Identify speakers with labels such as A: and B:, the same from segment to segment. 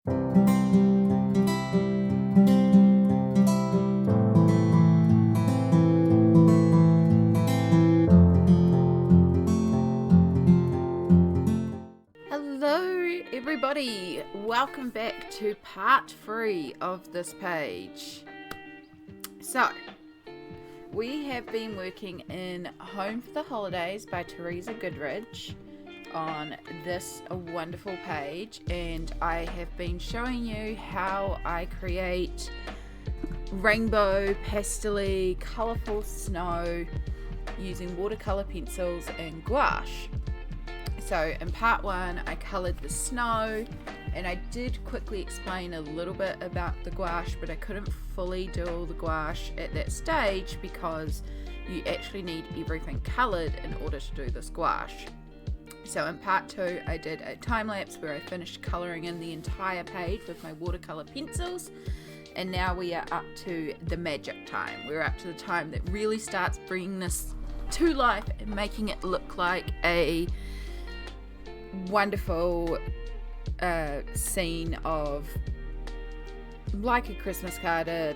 A: Hello everybody, welcome back to part 3 of this page. So, we have been working in Home for the Holidays by Teresa Goodridge on this wonderful page, and I have been showing you how I create rainbow, pastel-y, colourful snow using watercolour pencils and gouache. So in part 1 I coloured the snow, and I did quickly explain a little bit about the gouache, but I couldn't fully do all the gouache at that stage because you actually need everything coloured in order to do this gouache. So in part 2 I did a time lapse where I finished colouring in the entire page with my watercolour pencils, and now we are up to the magic time. We're up to the time that really starts bringing this to life and making it look like a wonderful scene of like a Christmas card, a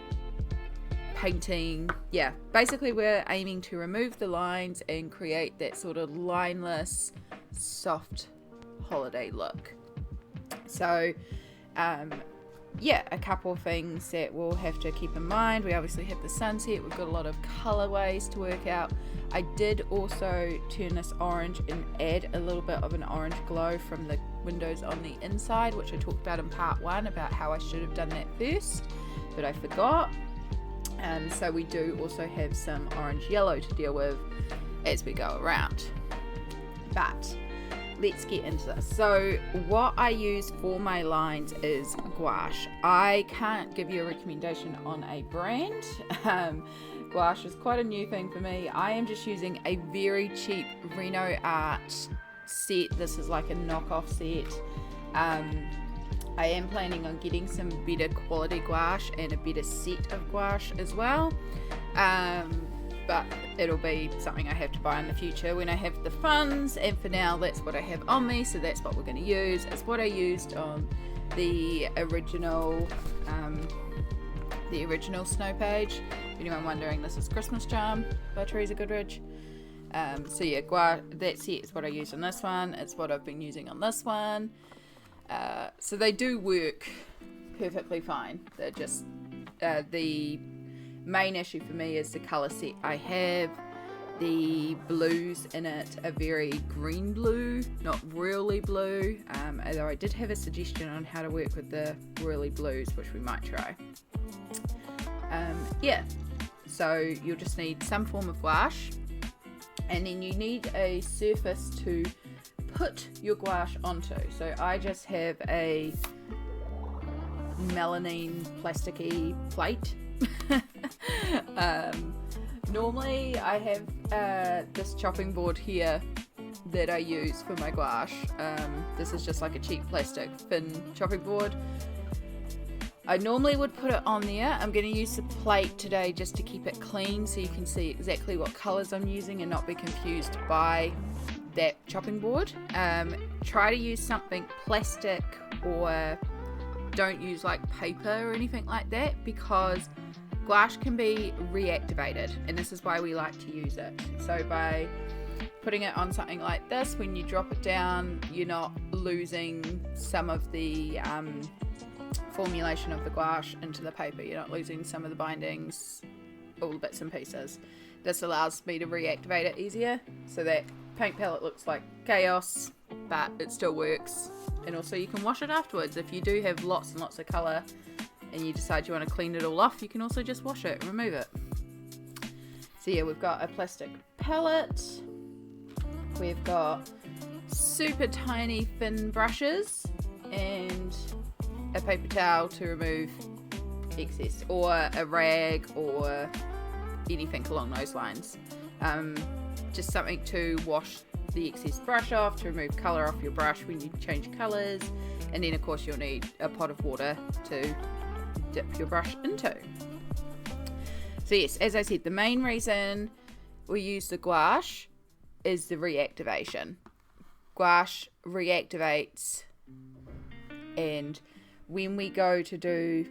A: painting. Yeah, basically we're aiming to remove the lines and create that sort of lineless, soft holiday look. So yeah, a couple of things that we'll have to keep in mind. We obviously have the sunset, we've got a lot of colorways to work out. I did also turn this orange and add a little bit of an orange glow from the windows on the inside, which I talked about in part 1 about how I should have done that first, but I forgot. So we do also have some orange yellow to deal with as we go around. But let's get into this. So what I use for my lines is gouache. I can't give you a recommendation on a brand. Gouache is quite a new thing for me. I am just using a very cheap RenoArt set. This is like a knockoff set. I am planning on getting some better quality gouache and a better set of gouache as well. But it'll be something I have to buy in the future when I have the funds, and for now that's what I have on me, so that's what we're going to use. It's what I used on the original snow page. If anyone wondering, this is Christmas Charm by Teresa Goodridge. So yeah, gouache, that set is what I used on this one. It's what I've been using on this one. So they do work perfectly fine. They're just the main issue for me is the colour set I have. The blues in it are very green blue, not really blue, although I did have a suggestion on how to work with the really blues, which we might try. Yeah, so you'll just need some form of gouache, and then you need a surface to put your gouache onto. So I just have a melamine plasticky plate. Normally I have this chopping board here that I use for my gouache. This is just like a cheap plastic thin chopping board. I normally would put it on there. I'm going to use the plate today just to keep it clean so you can see exactly what colours I'm using and not be confused by that chopping board. Try to use something plastic, or don't use like paper or anything like that, because gouache can be reactivated, and this is why we like to use it. So by putting it on something like this, when you drop it down, you're not losing some of the formulation of the gouache into the paper. You're not losing some of the bindings, all the bits and pieces. This allows me to reactivate it easier, so that paint palette looks like chaos, but it still works. And also you can wash it afterwards. If you do have lots and lots of colour and you decide you want to clean it all off, you can also just wash it and remove it. So yeah, we've got a plastic palette, we've got super tiny thin brushes, and a paper towel to remove excess, or a rag, or anything along those lines. Just something to wash the excess brush off, to remove colour off your brush when you change colours, and then of course you'll need a pot of water to dip your brush into. So yes, as I said, the main reason we use the gouache is the reactivation. Gouache reactivates, and when we go to do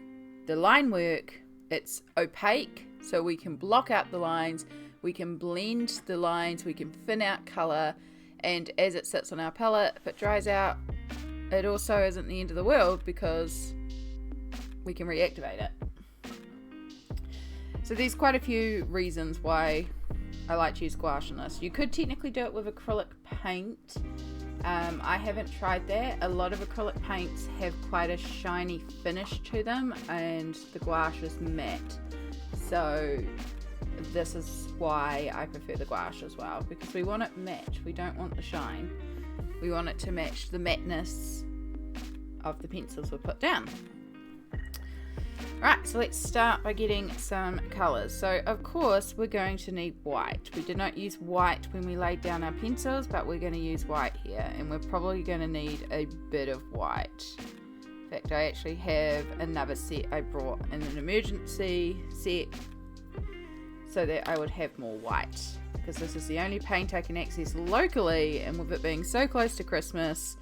A: the line work, it's opaque, so we can block out the lines, we can blend the lines, we can thin out colour, and as it sits on our palette, if it dries out, it also isn't the end of the world because we can reactivate it. So there's quite a few reasons why I like to use gouache in this. You could technically do it with acrylic paint. I haven't tried that. A lot of acrylic paints have quite a shiny finish to them, and the gouache is matte. So this is why I prefer the gouache as well, because we want it matte. We don't want the shine. We want it to match the matteness of the pencils we put down. Alright, so let's start by getting some colours. So of course we're going to need white. We did not use white when we laid down our pencils, but we're going to use white here, and we're probably going to need a bit of white. In fact, I actually have another set I brought in an emergency set so that I would have more white, because this is the only paint I can access locally, and with it being so close to Christmas,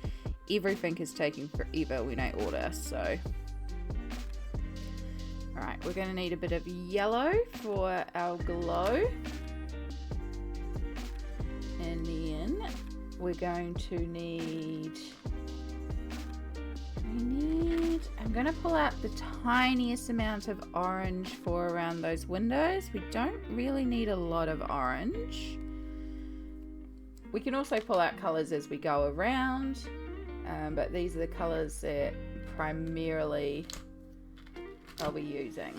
A: everything is taking forever when I order. So alright, we're going to need a bit of yellow for our glow, and then we're going to need, I'm going to pull out the tiniest amount of orange for around those windows. We don't really need a lot of orange. We can also pull out colours as we go around, but these are the colours that primarily I'll be using.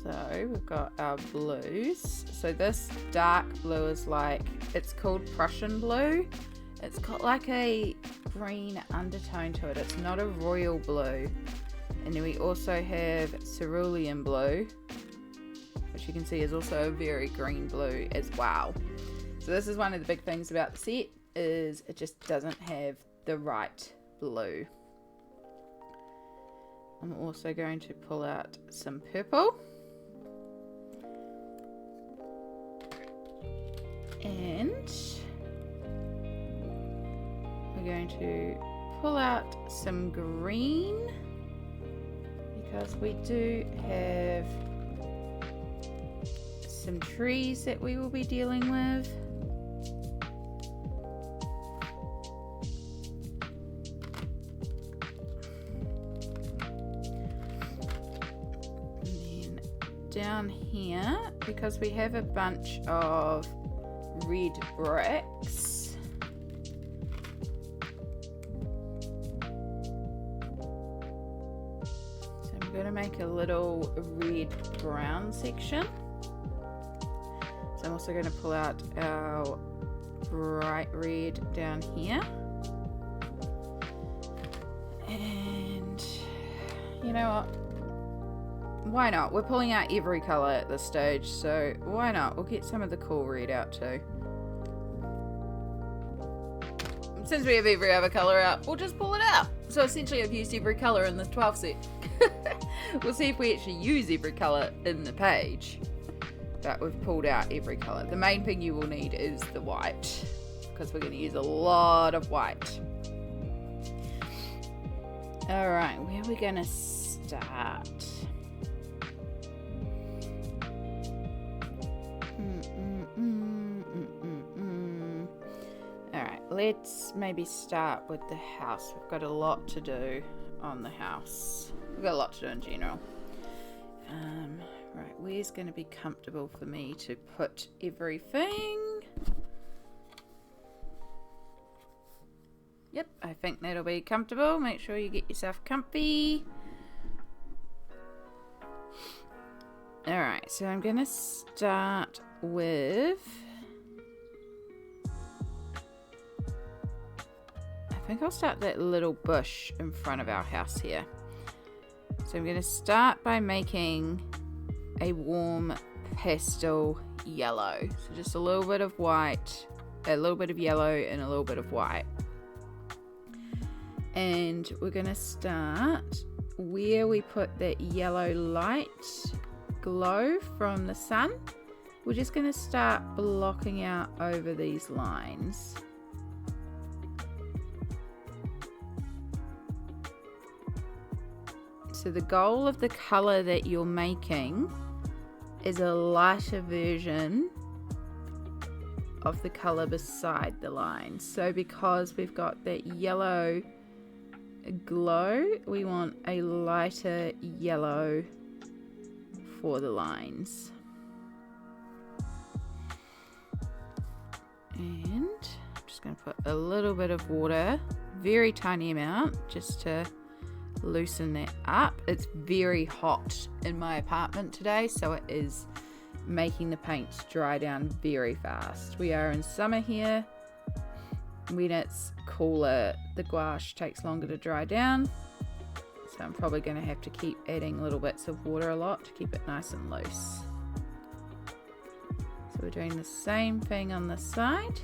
A: So we've got our blues. So this dark blue is like, it's called Prussian blue. It's got like a green undertone to it. It's not a royal blue. And then we also have cerulean blue, which you can see is also a very green blue as well. So this is one of the big things about the set, is it just doesn't have the right blue. I'm also going to pull out some purple, and we're going to pull out some green, because we do have some trees that we will be dealing with. Down here, because we have a bunch of red bricks, so I'm going to make a little red brown section. So I'm also going to pull out our bright red down here, and you know what, why not? We're pulling out every colour at this stage, so why not? We'll get some of the cool red out too. Since we have every other colour out, we'll just pull it out. So essentially I've used every colour in this 12 set. We'll see if we actually use every colour in the page. But we've pulled out every colour. The main thing you will need is the white, because we're going to use a lot of white. Alright, where are we going to start? Alright, let's maybe start with the house. We've got a lot to do on the house. We've got a lot to do in general. Right, where's going to be comfortable for me to put everything? Yep, I think that'll be comfortable. Make sure you get yourself comfy. Alright, so I'm going to start with, I think I'll start that little bush in front of our house here. So I'm going to start by making a warm pastel yellow. So just a little bit of white, a little bit of yellow, and a little bit of white. And we're going to start where we put that yellow light glow from the sun. We're just going to start blocking out over these lines. So the goal of the color that you're making is a lighter version of the color beside the line. So because we've got that yellow glow, we want a lighter yellow for the lines. And I'm just going to put a little bit of water, very tiny amount, just to loosen that up. It's very hot in my apartment today, so it is making the paint dry down very fast. We are in summer here. When it's cooler, the gouache takes longer to dry down, so I'm probably going to have to keep adding little bits of water a lot to keep it nice and loose. So we're doing the same thing on the side.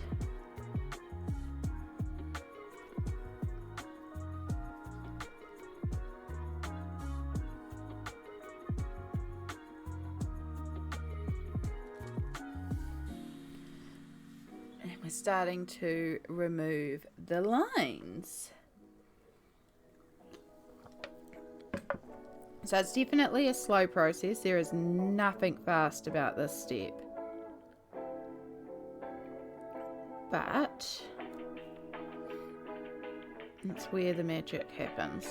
A: And we're starting to remove the lines. So it's definitely a slow process. There is nothing fast about this step. But it's where the magic happens.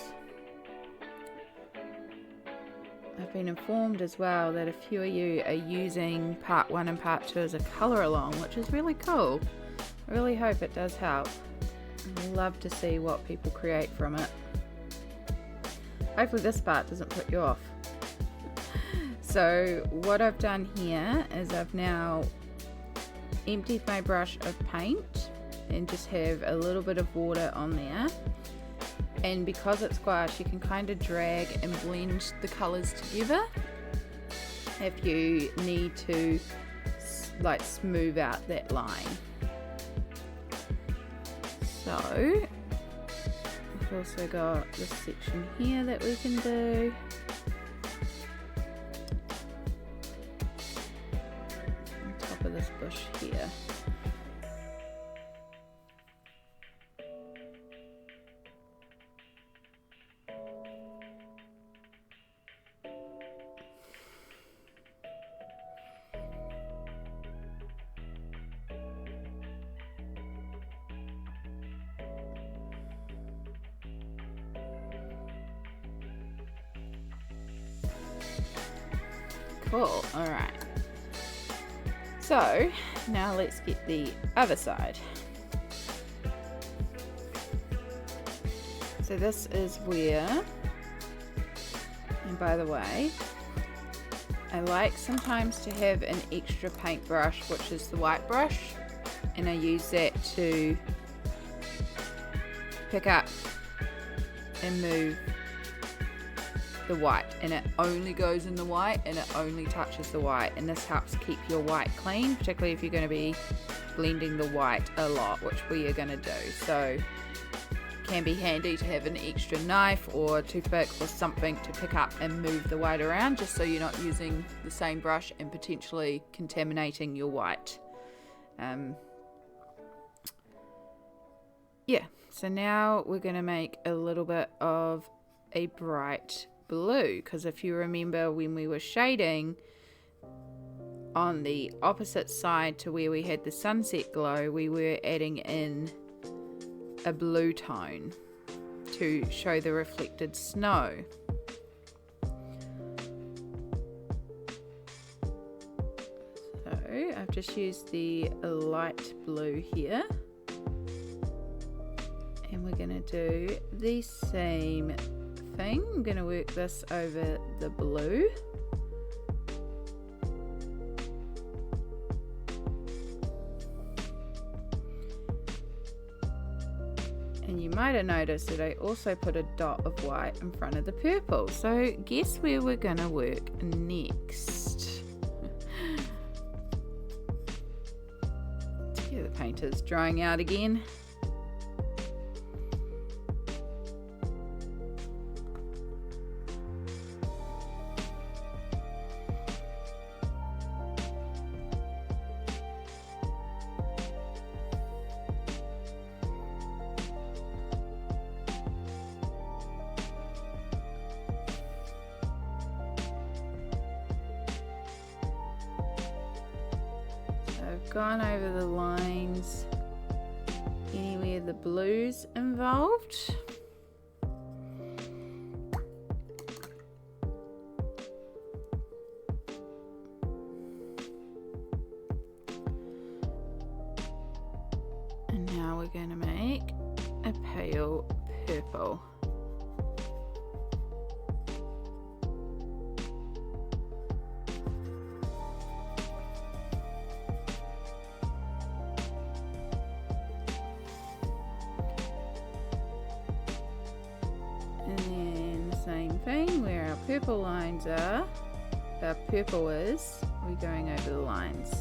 A: I've been informed as well that a few of you are using part 1 and part 2 as a colour along, which is really cool. I really hope it does help. I'd love to see what people create from it. Hopefully this part doesn't put you off. So what I've done here is I've now emptied my brush of paint and just have a little bit of water on there. And because it's gouache, you can kind of drag and blend the colours together if you need to like smooth out that line. So we've also got this section here that we can do. On top of this bush here. Cool, alright. So, now let's get the other side. So this is where, and by the way, I like sometimes to have an extra paintbrush, which is the white brush, and I use that to pick up and move the white, and it only goes in the white and it only touches the white, and this helps keep your white clean, particularly if you're going to be blending the white a lot, which we are going to do. So it can be handy to have an extra knife or toothpick or something to pick up and move the white around, just so you're not using the same brush and potentially contaminating your white. Yeah, so now we're going to make a little bit of a bright blue, because if you remember when we were shading on the opposite side to where we had the sunset glow, we were adding in a blue tone to show the reflected snow. So I've just used the light blue here, and we're going to do the same thing. I'm going to work this over the blue. And you might have noticed that I also put a dot of white in front of the purple. So guess where we're going to work next? Yeah, the paint is drying out again. gone over the lines anywhere the blue's involved. And now we're going to make a pale purple. And then the same thing, where our purple lines are, our purple is, we're going over the lines.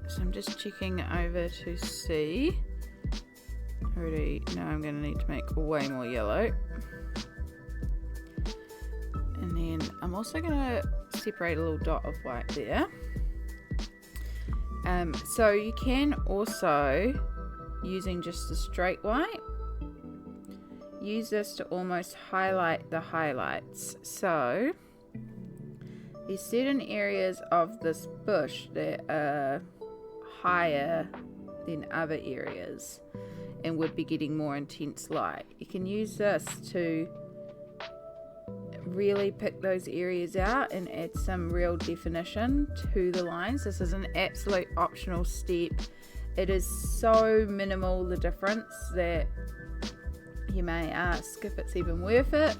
A: So I'm just checking over to see. Already know I'm going to need to make way more yellow. And then I'm also going to separate a little dot of white there. So you can also, using just a straight white, use this to almost highlight the highlights. So there's certain areas of this bush that are higher than other areas and would be getting more intense light. You can use this to really pick those areas out and add some real definition to the lines. This is an absolute optional step. It is so minimal, the difference, that you may ask if it's even worth it.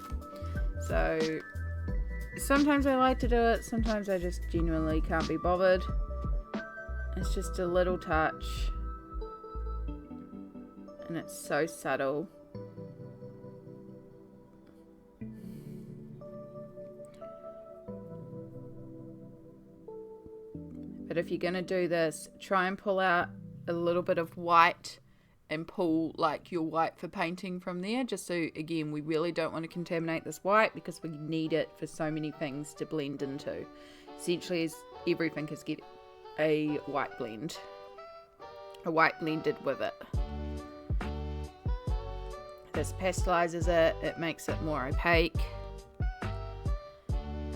A: So sometimes I like to do it, sometimes I just genuinely can't be bothered. It's just a little touch, and it's so subtle. But if you're going to do this, try and pull out a little bit of white and pull like your white for painting from there, just so, again, we really don't want to contaminate this white because we need it for so many things to blend into. Essentially, everything is getting a white blend, a white blended with it. This pastelizes it, it makes it more opaque.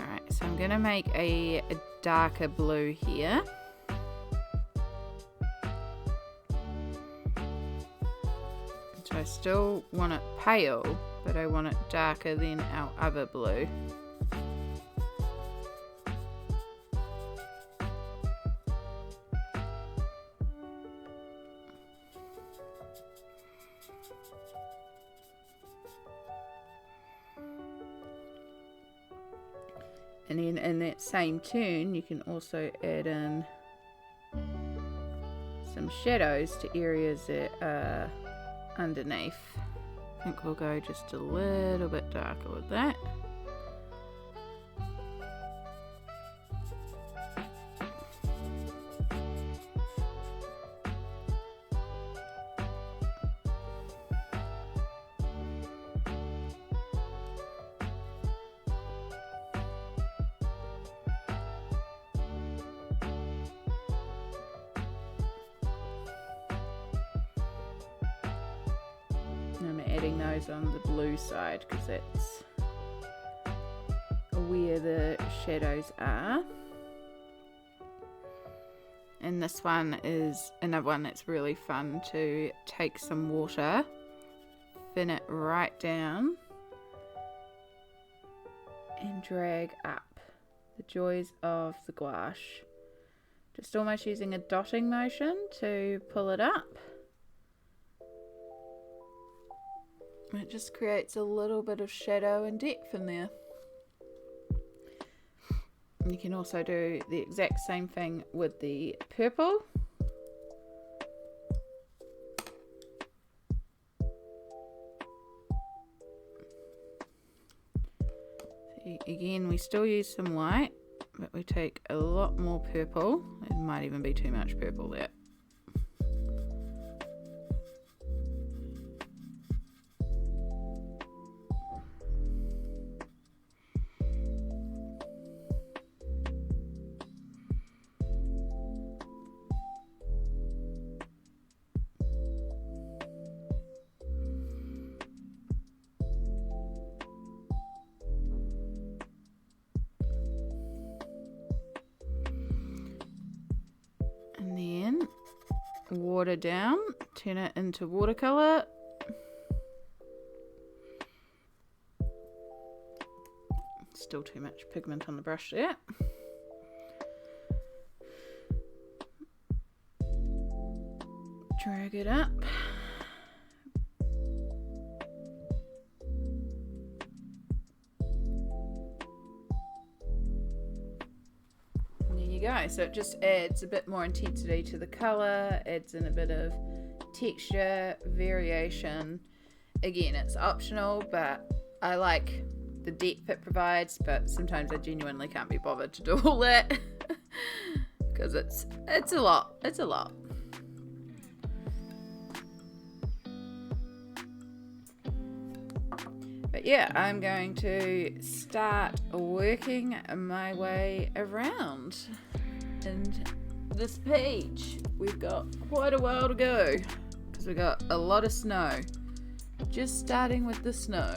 A: Alright, so I'm going to make a darker blue here. So I still want it pale, but I want it darker than our other blue. And then in that same turn, you can also add in some shadows to areas that are underneath. I think we'll go just a little bit darker with that. I'm adding those on the blue side because that's where the shadows are. And this one is another one that's really fun to take some water, thin it right down, and drag up. The joys of the gouache. Just almost using a dotting motion to pull it up. It just creates a little bit of shadow and depth in there. You can also do the exact same thing with the purple. See, again, we still use some white, but we take a lot more purple. It might even be too much purple there. And then water down, turn it into watercolor. Still too much pigment on the brush there. Drag it up. Go. So it just adds a bit more intensity to the color, adds in a bit of texture, variation. Again, it's optional, but I like the depth it provides, but sometimes I genuinely can't be bothered to do all that because it's a lot. It's a lot. But yeah, I'm going to start working my way around. And this page, we've got quite a while to go because we've got a lot of snow. Just starting with the snow.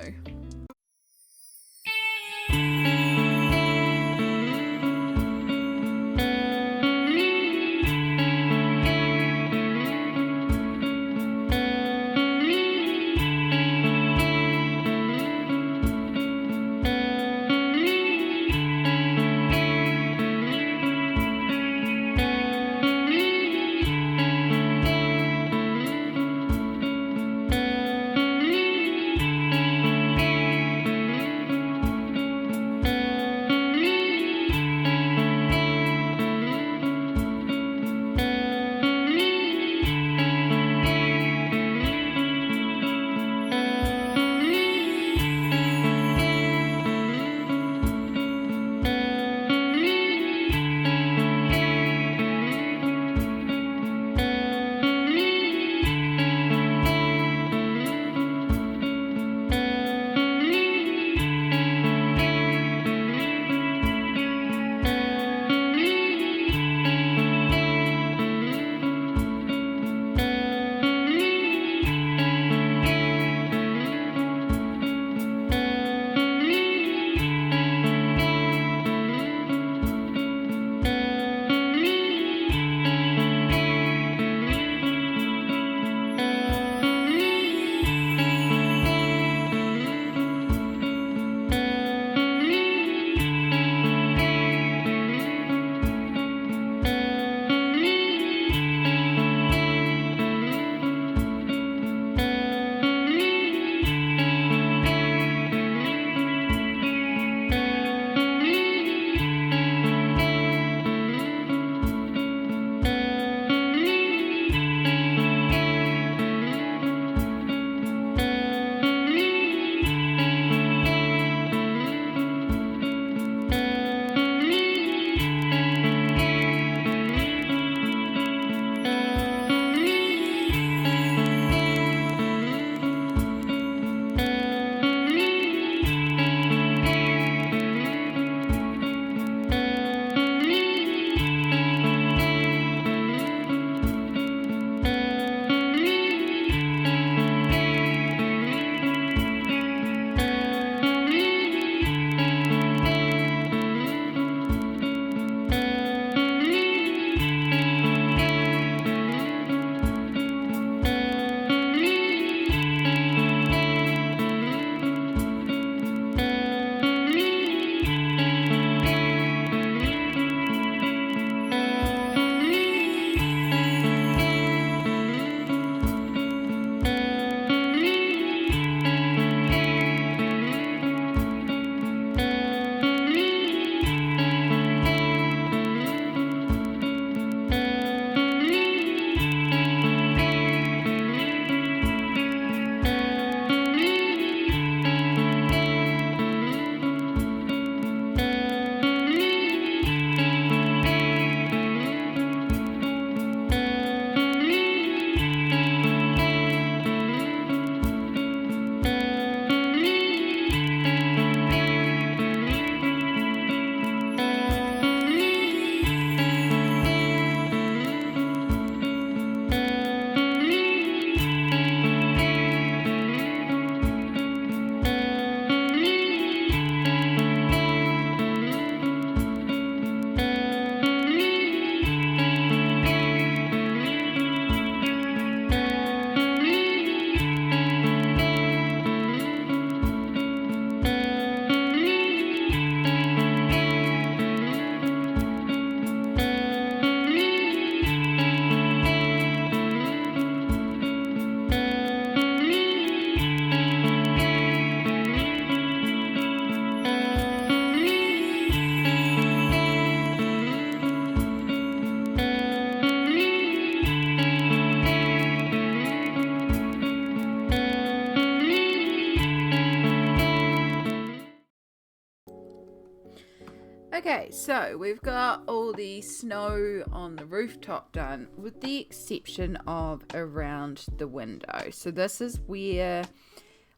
A: Okay, so we've got all the snow on the rooftop done, with the exception of around the window. So this is where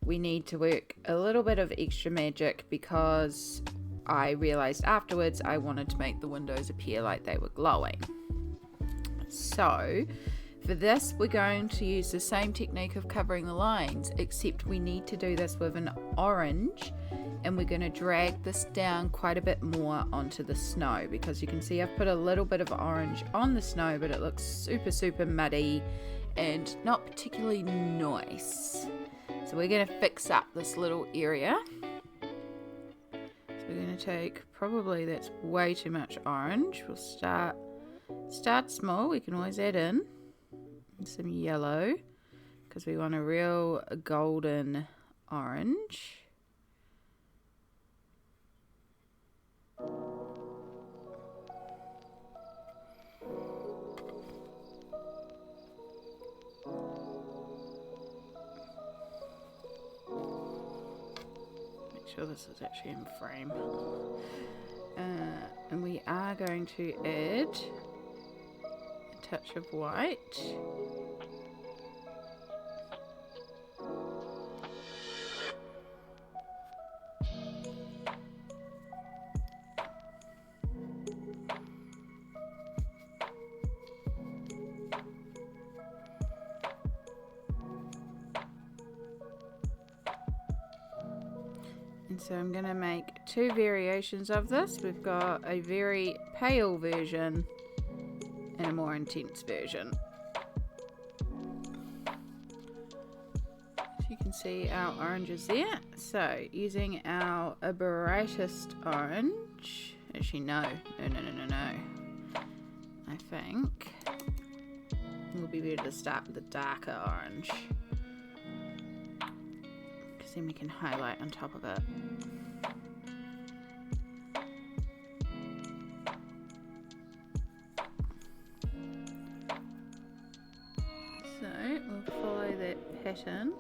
A: we need to work a little bit of extra magic, because I realized afterwards I wanted to make the windows appear like they were glowing. So for this, we're going to use the same technique of covering the lines, except we need to do this with an orange, and we're going to drag this down quite a bit more onto the snow, because you can see I've put a little bit of orange on the snow, but it looks super muddy and not particularly nice. So we're going to fix up this little area. So we're going to take, probably that's way too much orange. We'll start small. We can always add in some yellow, because we want a real golden orange. Make sure this is actually in frame. And we are going to add a touch of white. So I'm going to make two variations of this. We've got a very pale version and a more intense version. As you can see, our orange is there. So using our brightest orange, actually no. I think it will be better to start with the darker orange, because then we can highlight on top of it. So we'll follow that pattern.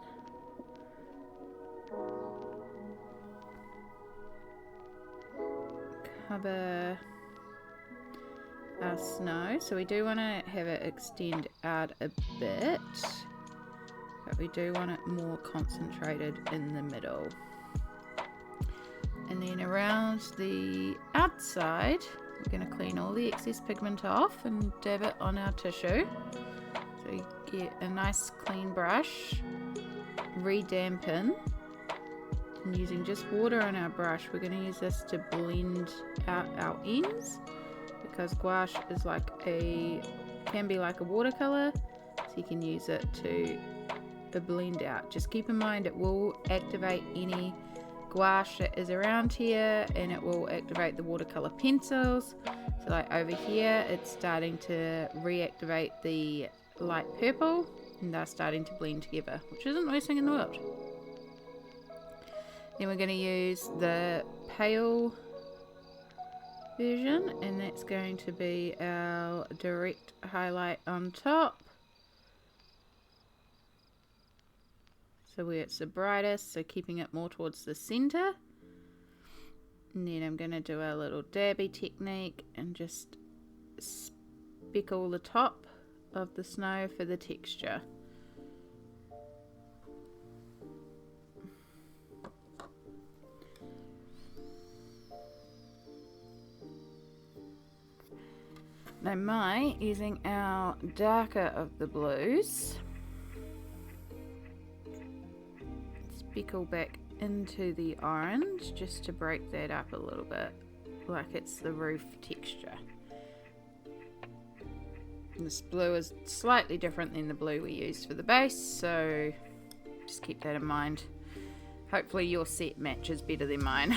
A: Cover our snow. So we do want to have it extend out a bit, but we do want it more concentrated in the middle. And then around the outside, we're going to clean all the excess pigment off and dab it on our tissue. So you get a nice clean brush, re-dampen, and using just water on our brush, we're going to use this to blend out our ends, because gouache is can be like a watercolor, so you can use it to blend out. Just keep in mind it will activate any gouache that is around here, and it will activate the watercolor pencils. So like over here, it's starting to reactivate the light purple, and they're starting to blend together, which isn't the worst thing in the world. Then we're going to use the pale version, and that's going to be our direct highlight on top. So where it's the brightest, so keeping it more towards the center. And then I'm going to do our little dabby technique and just speckle the top of the snow for the texture. Now using our darker of the blues, speckle back into the orange just to break that up a little bit, like it's the roof texture. And this blue is slightly different than the blue we used for the base, so just keep that in mind. Hopefully your set matches better than mine.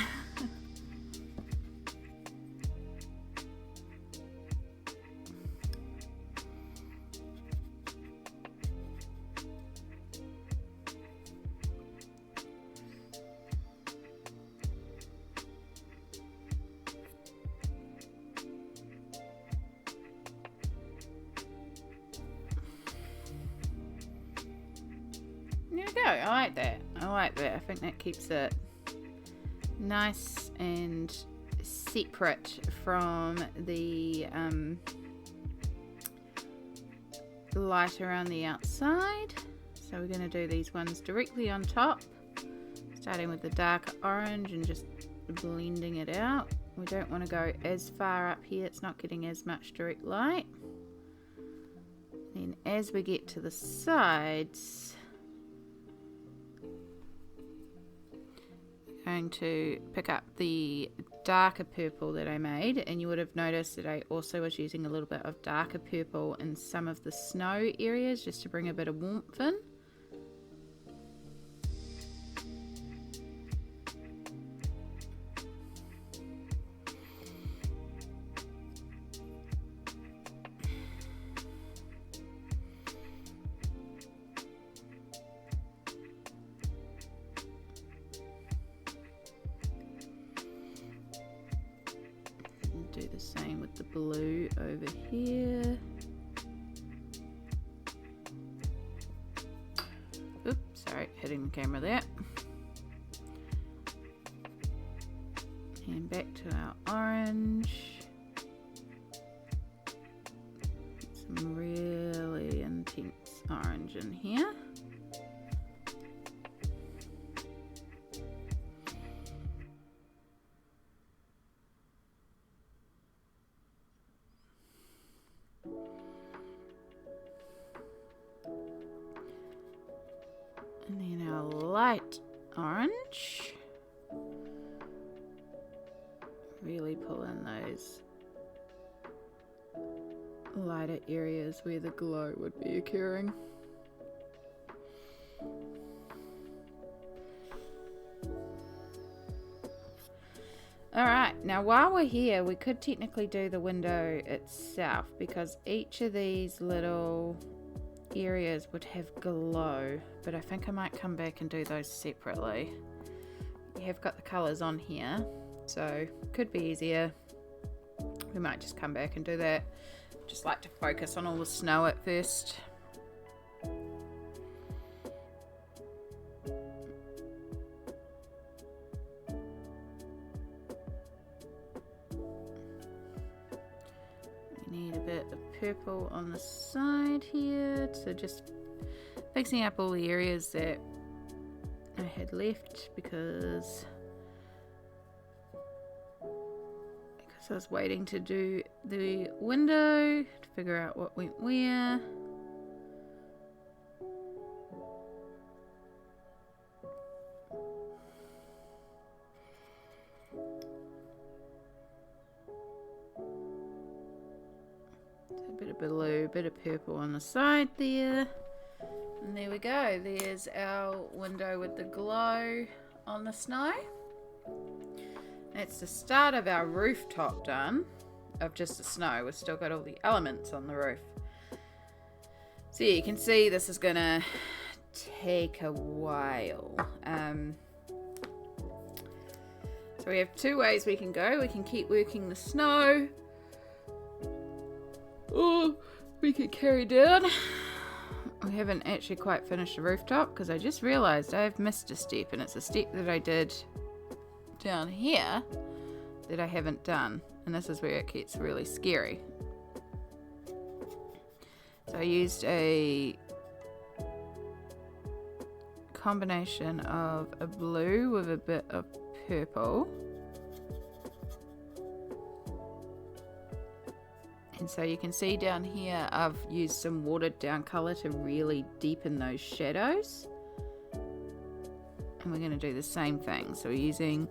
A: There we go. I like that. I think that keeps it nice and separate from the light around the outside. So we're going to do these ones directly on top, starting with the darker orange and just blending it out. We don't want to go as far up here, it's not getting as much direct light. Then as we get to the sides, I'm going to pick up the darker purple that I made, and you would have noticed that I also was using a little bit of darker purple in some of the snow areas just to bring a bit of warmth in. Do the same with the blue over here. Oops, sorry, hitting the camera there. And back to our orange. Some really intense orange in here. And then our light orange. Really pull in those lighter areas where the glow would be occurring. Alright, now while we're here, we could technically do the window itself, because each of these little areas would have glow, but I think I might come back and do those separately. We have got the colours on here, so could be easier. We might just come back and do that. Just like to focus on all the snow at first. Need a bit of purple on the side here, so just fixing up all the areas that I had left because I was waiting to do the window to figure out what went where. A bit of blue, bit of purple on the side there. And there we go. There's our window with the glow on the snow. That's the start of our rooftop done, of just the snow. We've still got all the elements on the roof. So yeah, you can see this is going to take a while. So we have two ways we can go. We can keep working the snow, or we could carry down. We haven't actually quite finished the rooftop because I just realized I've missed a step, and it's a step that I did down here that I haven't done, and this is where it gets really scary. So I used a combination of a blue with a bit of purple, and so you can see down here I've used some watered down color to really deepen those shadows, and we're going to do the same thing. So we're using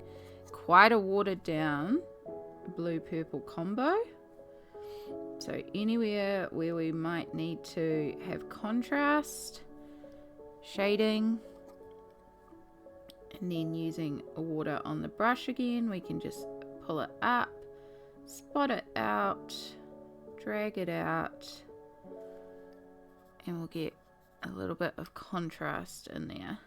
A: quite a watered down blue purple combo. So anywhere where we might need to have contrast, shading, and then using a water on the brush again, we can just pull it up, spot it out, drag it out, and we'll get a little bit of contrast in there.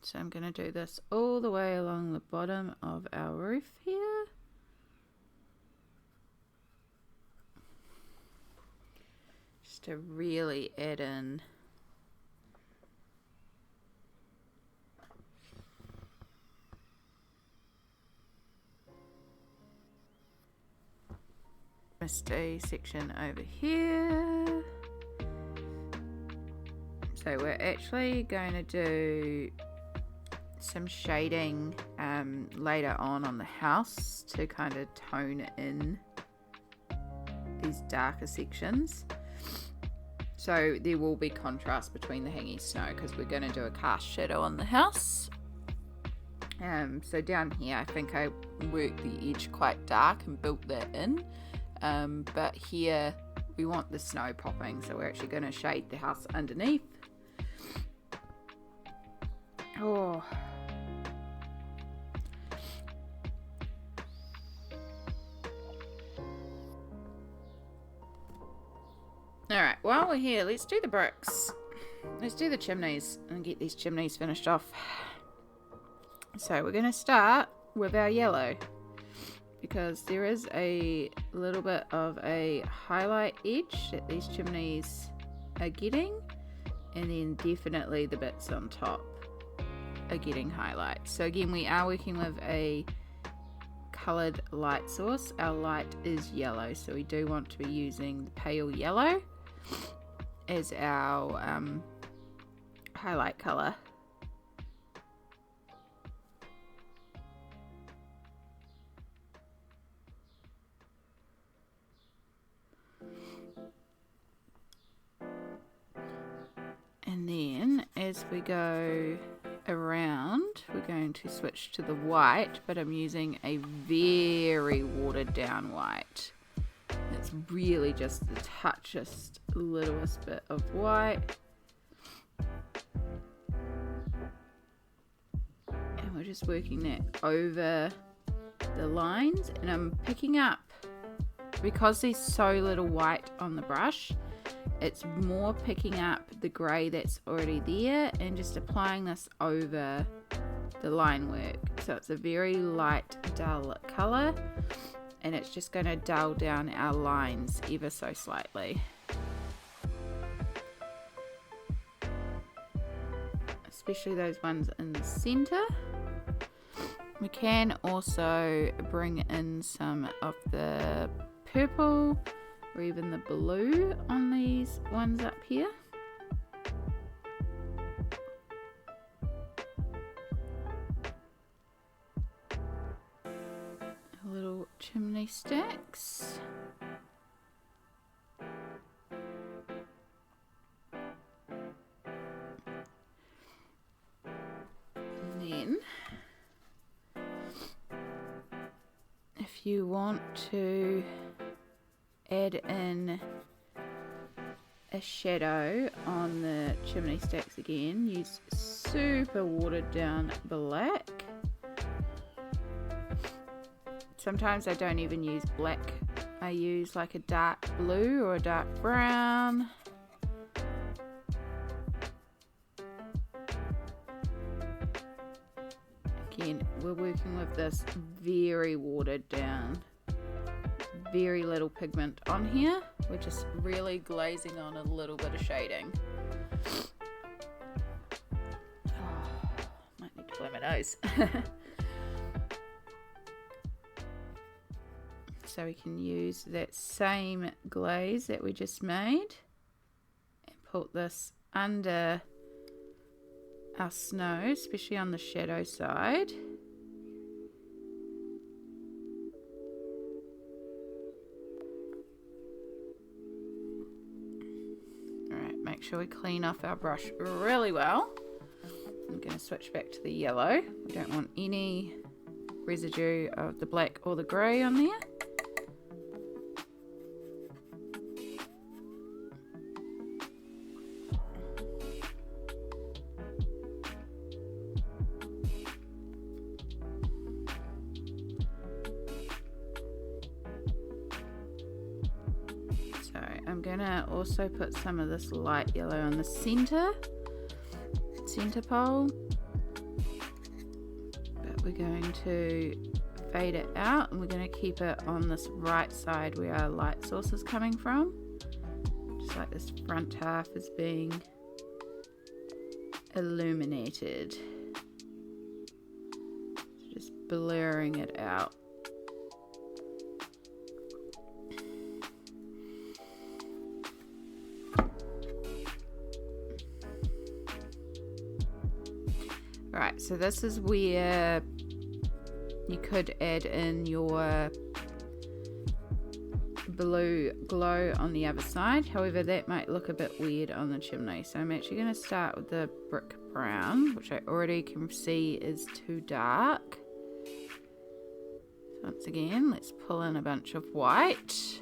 A: So I'm going to do this all the way along the bottom of our roof here. to really add in misty section over here. So we're actually going to do some shading later on the house to kind of tone in these darker sections. So there will be contrast between the hanging snow because we're going to do a cast shadow on the house. So down here I think I worked the edge quite dark and built that in, but here we want the snow popping, so we're actually going to shade the house underneath. Oh, alright, while we're here, let's do the bricks. Let's do the chimneys and get these chimneys finished off. So we're going to start with our yellow, because there is a little bit of a highlight edge that these chimneys are getting, and then definitely the bits on top are getting highlights. So again, we are working with a coloured light source. Our light is yellow, so we do want to be using the pale yellow as our highlight colour. And then as we go around, we're going to switch to the white, but I'm using a very watered down white. It's really just the touchiest littlest bit of white. And we're just working that over the lines, and I'm picking up, because there's so little white on the brush, it's more picking up the grey that's already there and just applying this over the line work. So it's a very light, dull colour, and it's just going to dull down our lines ever so slightly. Especially those ones in the centre. We can also bring in some of the purple or even the blue on these ones up here. Little chimney stacks. And then if you want to add in a shadow on the chimney stacks again, use super watered down black. Sometimes I don't even use black, I use like a dark blue or a dark brown. Again, we're working with this very watered down, very little pigment on here. We're just really glazing on a little bit of shading. Oh, might need to blow my nose. So we can use that same glaze that we just made and put this under our snow, especially on the shadow side. Alright, make sure we clean off our brush really well. I'm going to switch back to the yellow. We don't want any residue of the black or the grey on there. I'm gonna also put some of this light yellow on the center pole, but we're going to fade it out, and we're going to keep it on this right side where our light source is coming from, just like this front half is being illuminated. Just blurring it out. Right, so this is where you could add in your blue glow on the other side. However, that might look a bit weird on the chimney. So I'm actually going to start with the brick brown, which I already can see is too dark. Once again, let's pull in a bunch of white.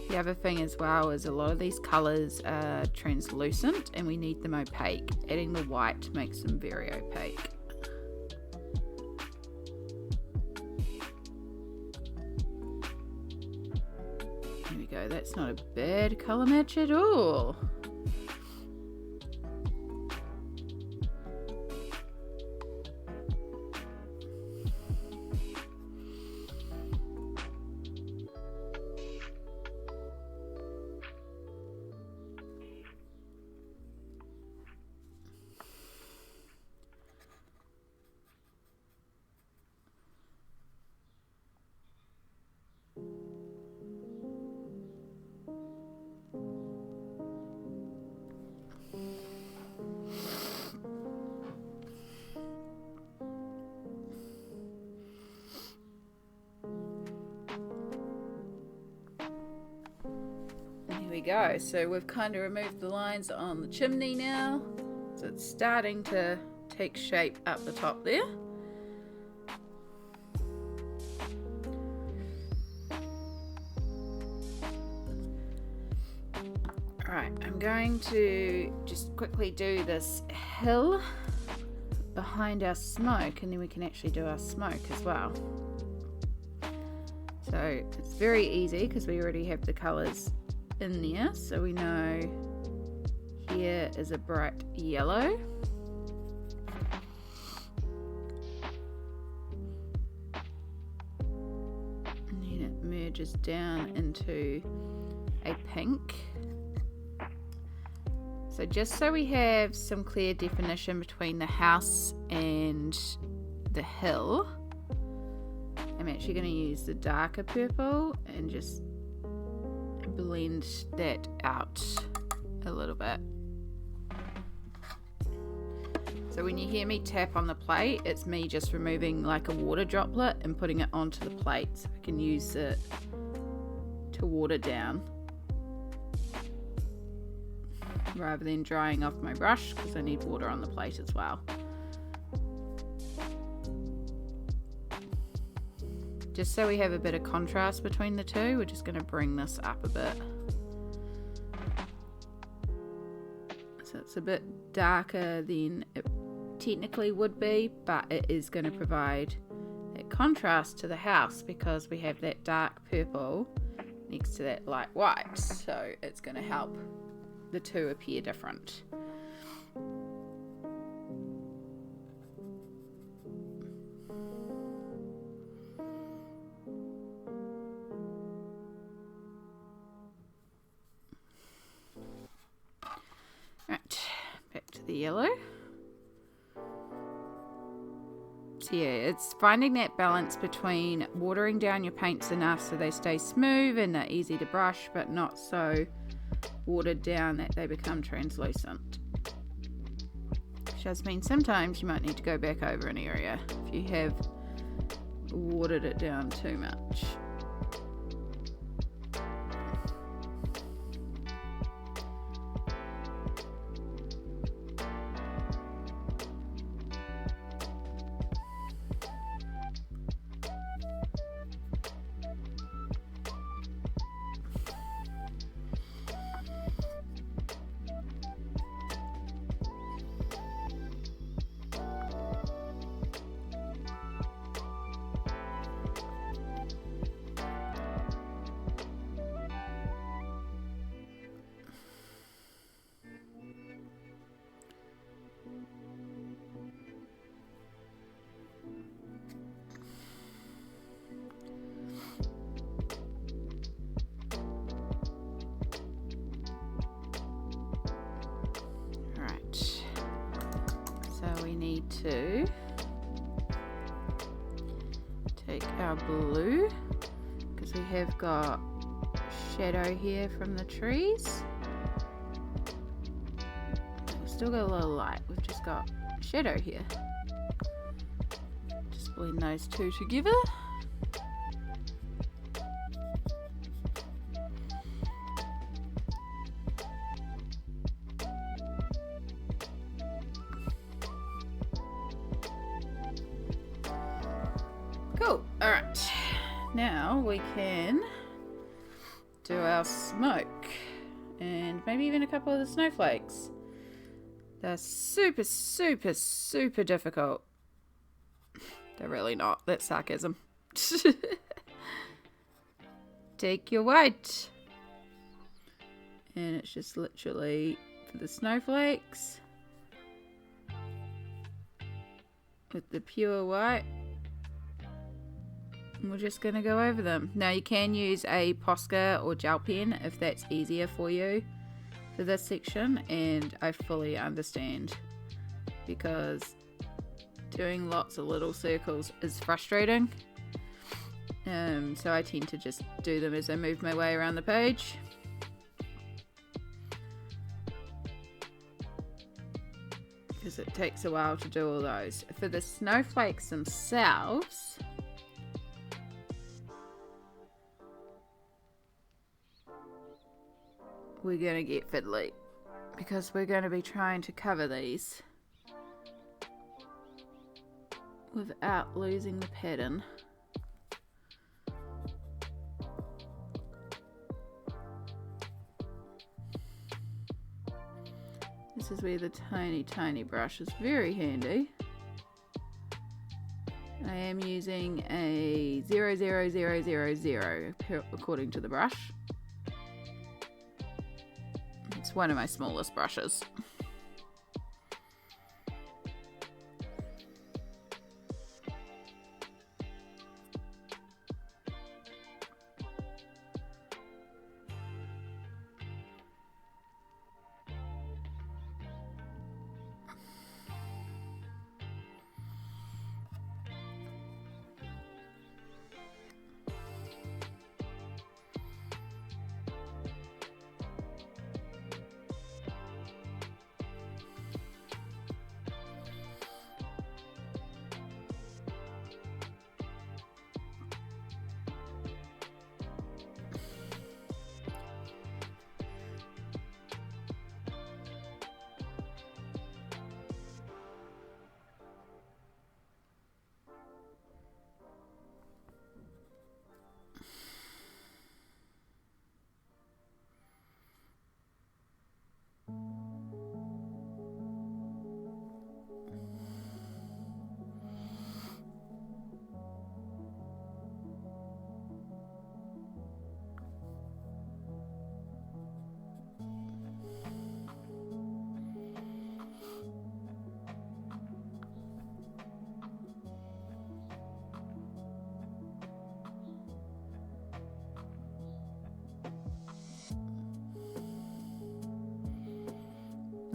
A: The other thing as well is a lot of these colours are translucent and we need them opaque. Adding the white makes them very opaque. There we go, that's not a bad colour match at all. We go. So we've kind of removed the lines on the chimney now, so it's starting to take shape up the top there. Alright, I'm going to just quickly do this hill behind our smoke, and then we can actually do our smoke as well. So it's very easy because we already have the colours in there, so we know here is a bright yellow, and then it merges down into a pink. So just so we have some clear definition between the house and the hill, I'm actually going to use the darker purple and just blend that out a little bit. So when you hear me tap on the plate, it's me just removing like a water droplet and putting it onto the plate so I can use it to water down rather than drying off my brush, because I need water on the plate as well. Just so we have a bit of contrast between the two, we're just going to bring this up a bit. So it's a bit darker than it technically would be, but it is going to provide that contrast to the house because we have that dark purple next to that light white. So it's going to help the two appear different. Right, back to the yellow. So yeah, it's finding that balance between watering down your paints enough so they stay smooth and they're easy to brush, but not so watered down that they become translucent. Which does mean sometimes you might need to go back over an area if you have watered it down too much. we need to take our blue, because we have got shadow here from the trees. We've still got a little light, we've just got shadow here. Just blend those two together. Cool. Alright, now we can do our smoke and maybe even a couple of the snowflakes. They're super, super, super difficult. They're really not. That's sarcasm. Take your white. And it's just literally for the snowflakes with the pure white. And we're just going to go over them. Now you can use a Posca or gel pen if that's easier for you for this section, and I fully understand because doing lots of little circles is frustrating. So I tend to just do them as I move my way around the page. Because it takes a while to do all those. For the snowflakes themselves, we're going to get fiddly because we're going to be trying to cover these without losing the pattern. This is where the tiny brush is very handy. I am using a 00000 according to the brush. It's one of my smallest brushes.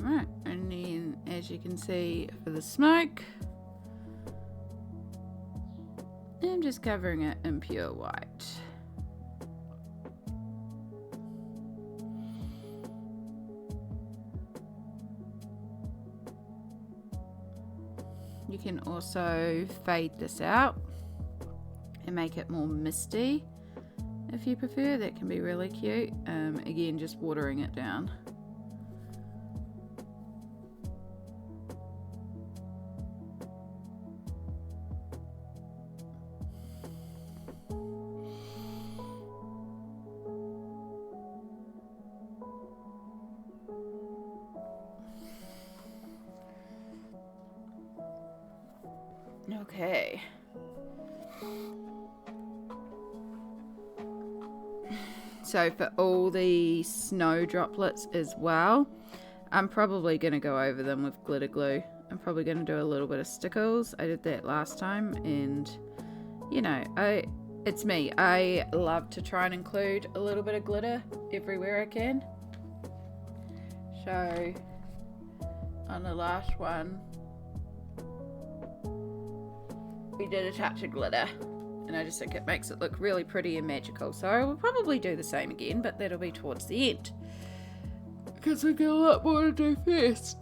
A: Right, and then as you can see for the smoke, I'm just covering it in pure white. You can also fade this out and make it more misty if you prefer. That can be really cute. Again, just watering it down. Okay. So for all the snow droplets as well, I'm probably going to go over them with glitter glue. I'm probably going to do a little bit of stickles. I did that last time, and you know, it's me. I love to try and include a little bit of glitter everywhere I can. So on the last one, we did a touch of glitter, and I just think it makes it look really pretty and magical. So I will probably do the same again, but that'll be towards the end, because we've got a lot more to do first.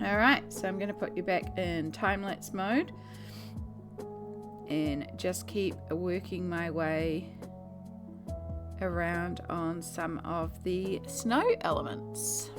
A: Alright, so I'm going to put you back in time-lapse mode and just keep working my way around on some of the snow elements.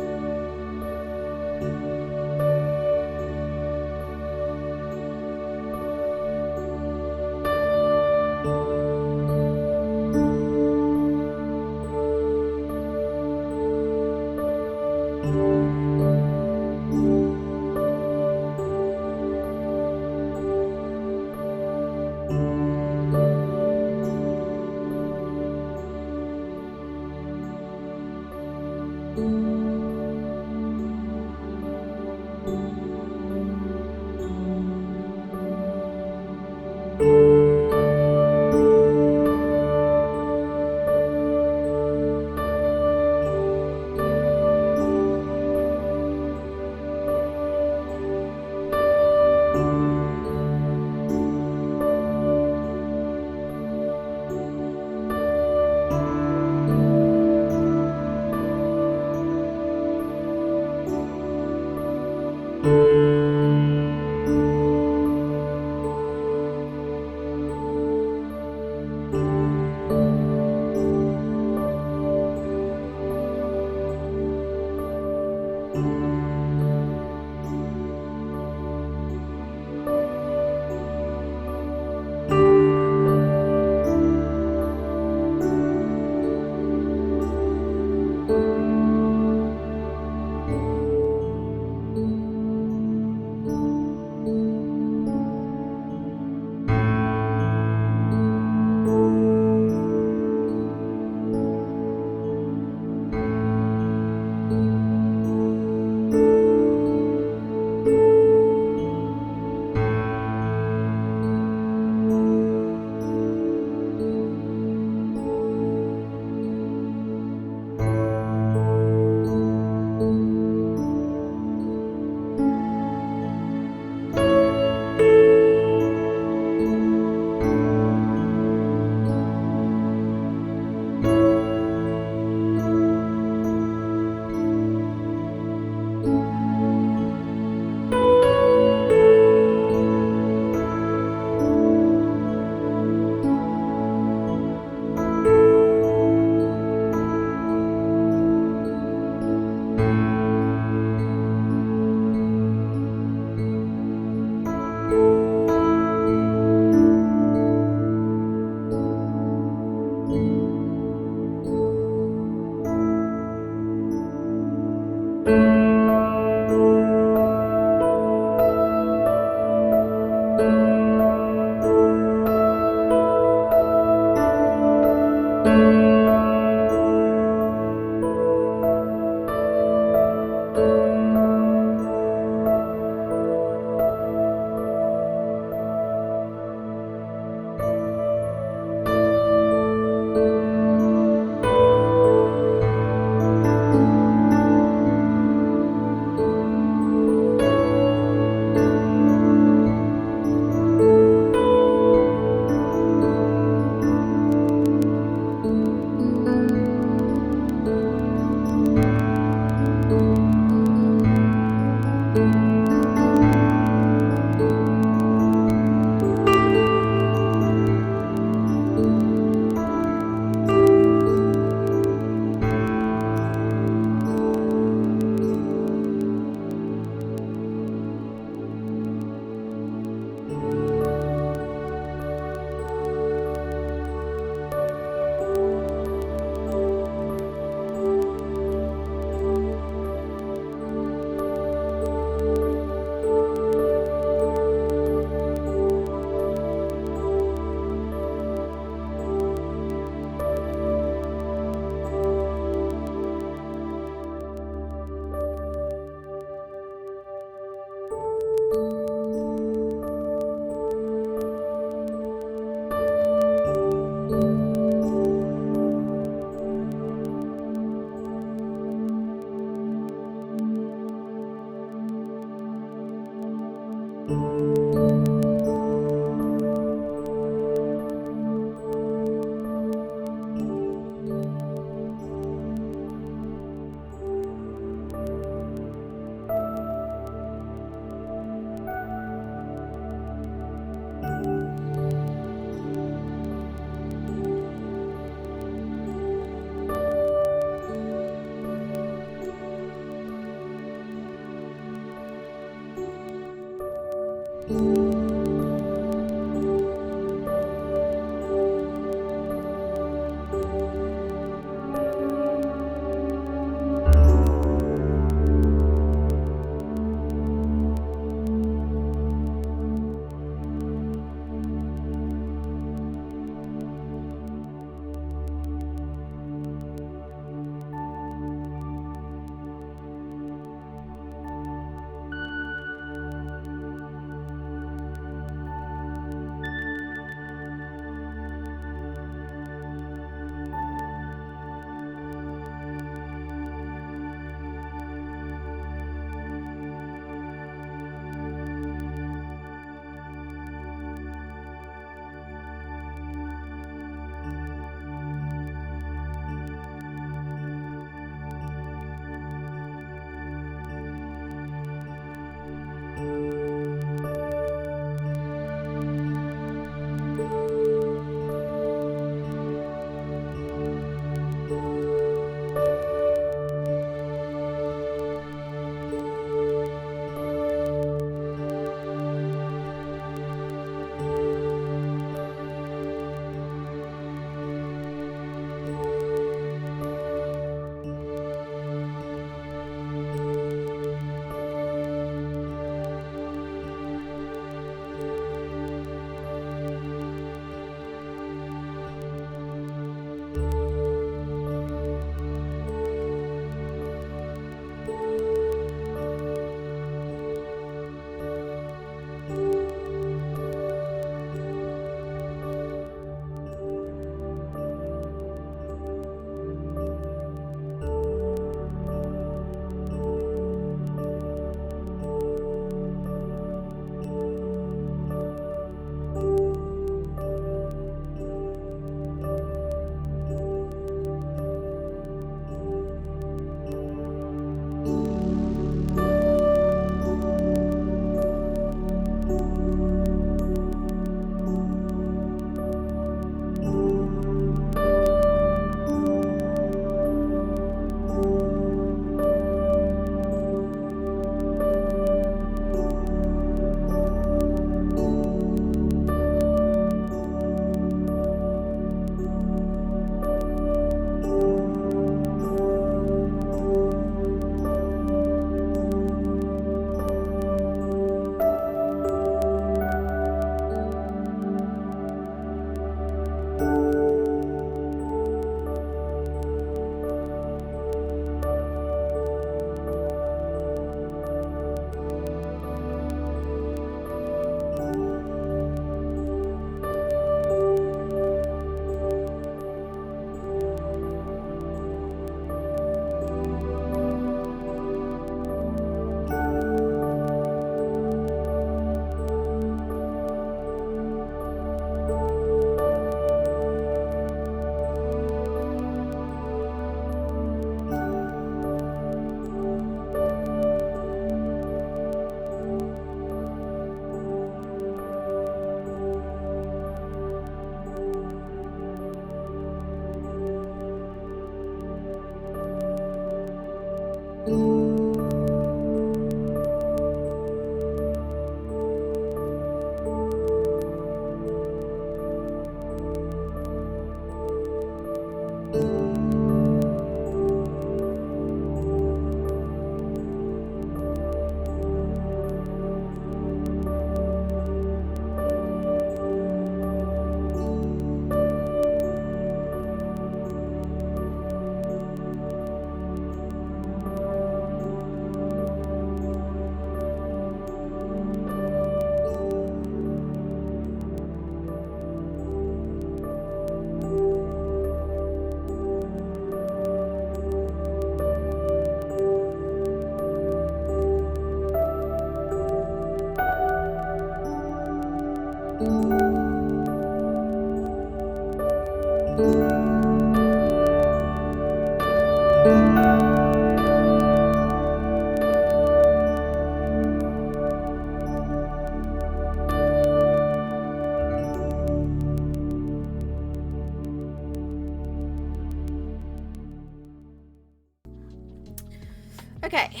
A: Okay,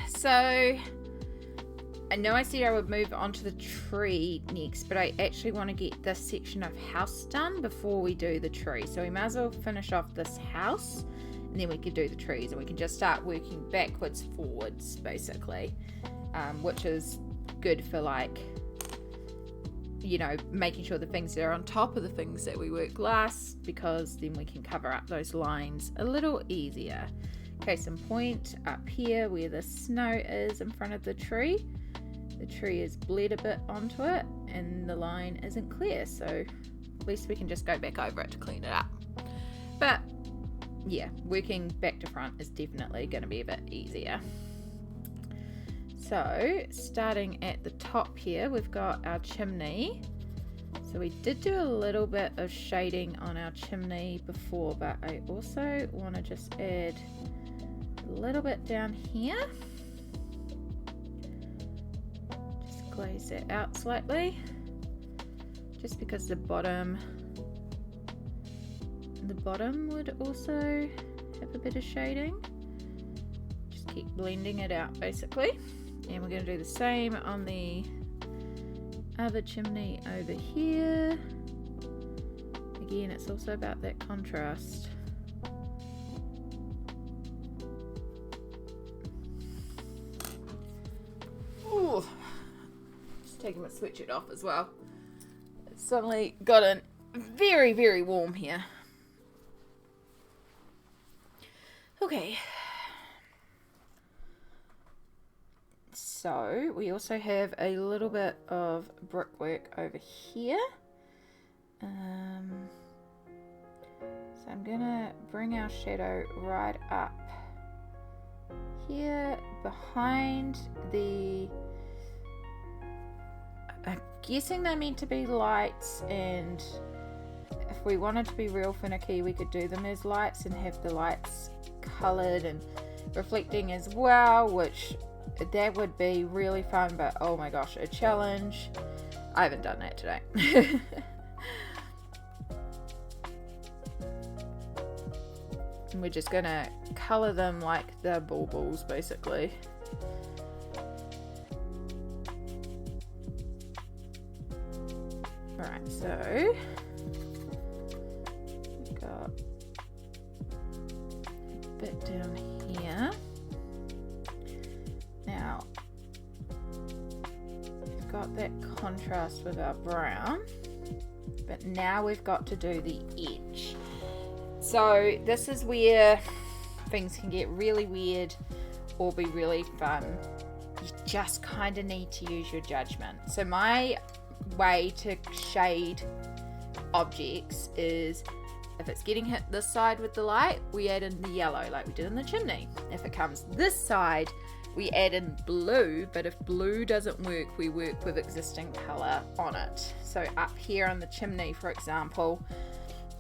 A: so I know I said I would move on to the tree next, but I actually want to get this section of house done before we do the tree. So we might as well finish off this house and then we can do the trees, and we can just start working backwards, forwards, basically, which is good for, like, you know, making sure the things that are on top of the things that we work last, because then we can cover up those lines a little easier. Case in point, up here where the snow is in front of the tree is bled a bit onto it and the line isn't clear, so at least we can just go back over it to clean it up. But yeah, working back to front is definitely going to be a bit easier. So starting at the top here, we've got our chimney. So we did do a little bit of shading on our chimney before, but I also want to just add a little bit down here. glaze that out slightly, just because the bottom would also have a bit of shading. Just keep blending it out basically. And we're going to do the same on the other chimney over here. Again, it's also about that contrast. Ooh, just taking my sweatshirt off as well. It's suddenly gotten very, very warm here. Okay. So we also have a little bit of brickwork over here. So I'm gonna bring our shadow right up here behind the, I'm guessing they're meant to be lights, and if we wanted to be real finicky we could do them as lights and have the lights coloured and reflecting as well, which that would be really fun, but oh my gosh, a challenge. I haven't done that today. And we're just gonna colour them like the baubles basically. Alright, so we've got a bit down here. Now we've got that contrast with our brown, but now we've got to do the edge. So this is where things can get really weird or be really fun. You just kind of need to use your judgment. So my way to shade objects is, if it's getting hit this side with the light, we add in the yellow like we did in the chimney. If it comes this side, we add in blue, but if blue doesn't work, we work with existing colour on it. So up here on the chimney, for example,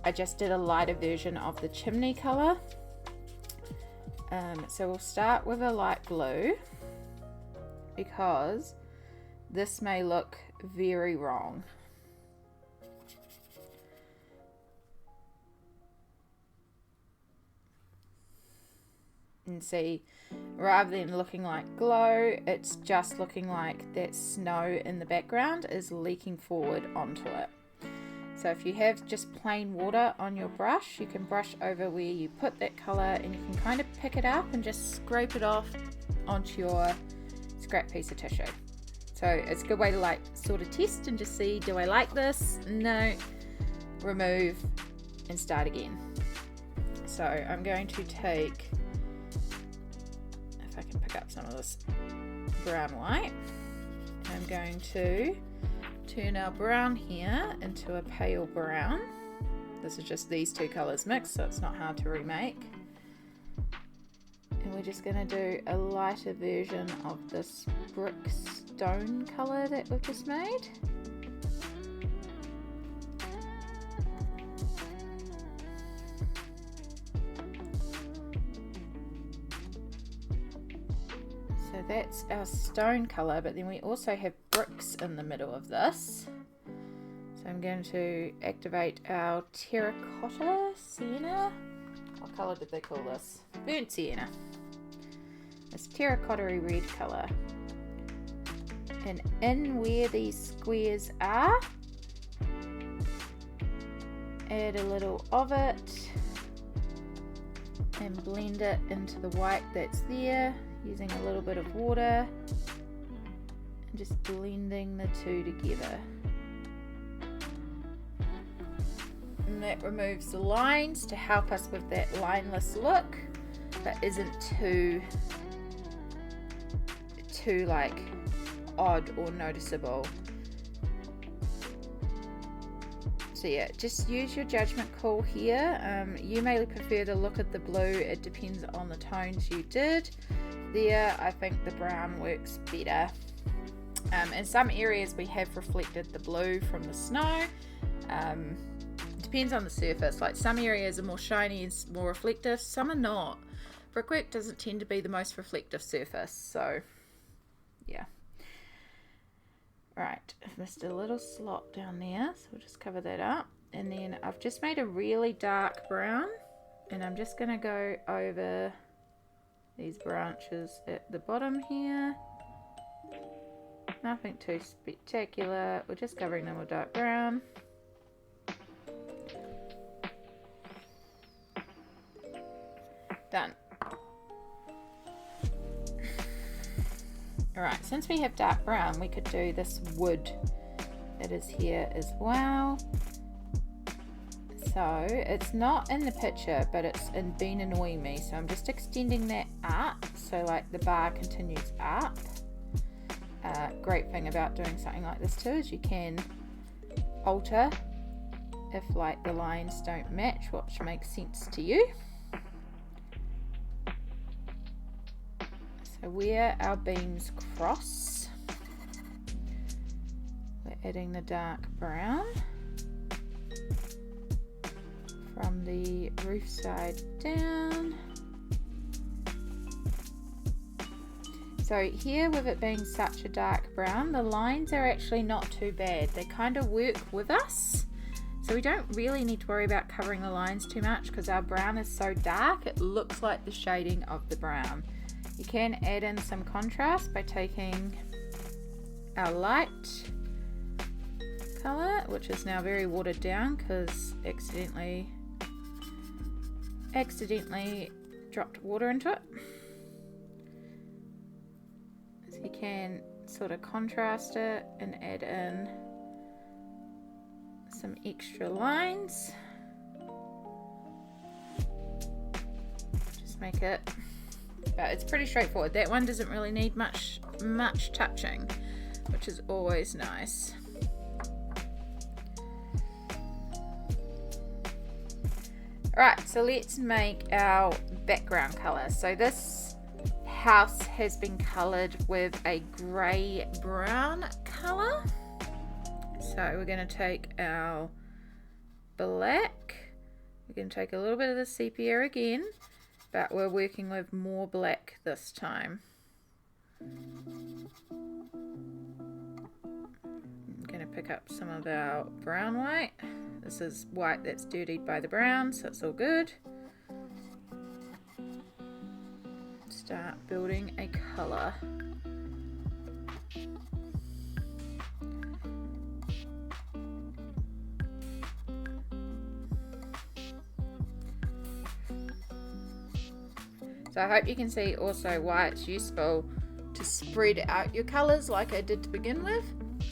A: I just did a lighter version of the chimney colour. So we'll start with a light blue, because this may look very wrong. And see, rather than looking like glow, it's just looking like that snow in the background is leaking forward onto it. So if you have just plain water on your brush, you can brush over where you put that colour, and you can kind of pick it up and just scrape it off onto your scrap piece of tissue. So it's a good way to like sort of test and just see, do I like this? No. Remove and start again. So I'm going to take, if I can pick up some of this brown white, I'm going to turn our brown here into a pale brown. This is just these two colours mixed, so it's not hard to remake. And we're just going to do a lighter version of this brick stone colour that we've just made. So that's our stone colour, but then we also have bricks in the middle of this. So I'm going to activate our terracotta sienna. What colour did they call this? Burnt sienna. It's terracotta-y red colour. And in where these squares are, add a little of it and blend it into the white that's there, using a little bit of water and just blending the two together. And that removes the lines to help us with that lineless look, but isn't too like odd or noticeable. So yeah, just use your judgment call here. You may prefer the look of the blue, it depends on the tones you did. There, I think the brown works better. In some areas we have reflected the blue from the snow. Depends on the surface, like some areas are more shiny and more reflective, some are not. Brickwork doesn't tend to be the most reflective surface, so yeah. Right, I've missed a little slot down there, so we'll just cover that up. And then I've just made a really dark brown, and I'm just going to go over these branches at the bottom here. Nothing too spectacular, we're just covering them with dark brown. Done. Alright, since we have dark brown, we could do this wood that is here as well. So, it's not in the picture, but it's in Been Annoying Me. So I'm just extending that up, so like the bar continues up. Great thing about doing something like this too is you can alter if like the lines don't match, which makes sense to you. So where our beams cross, we're adding the dark brown from the roof side down. So here, with it being such a dark brown, the lines are actually not too bad. They kind of work with us. So we don't really need to worry about covering the lines too much because our brown is so dark, it looks like the shading of the brown. You can add in some contrast by taking our light color, which is now very watered down because accidentally dropped water into it. So you can sort of contrast it and add in some extra lines. Just make it, but it's pretty straightforward. That one doesn't really need much touching, which is always nice. Right, so let's make our background color. So this house has been colored with a grey brown color. So we're going to take our black, we're going to take a little bit of the sepia again, but we're working with more black this time. I'm going to pick up some of our brown white. This is white that's dirtied by the brown, so it's all good. Start building a colour. So I hope you can see also why it's useful to spread out your colours like I did to begin with.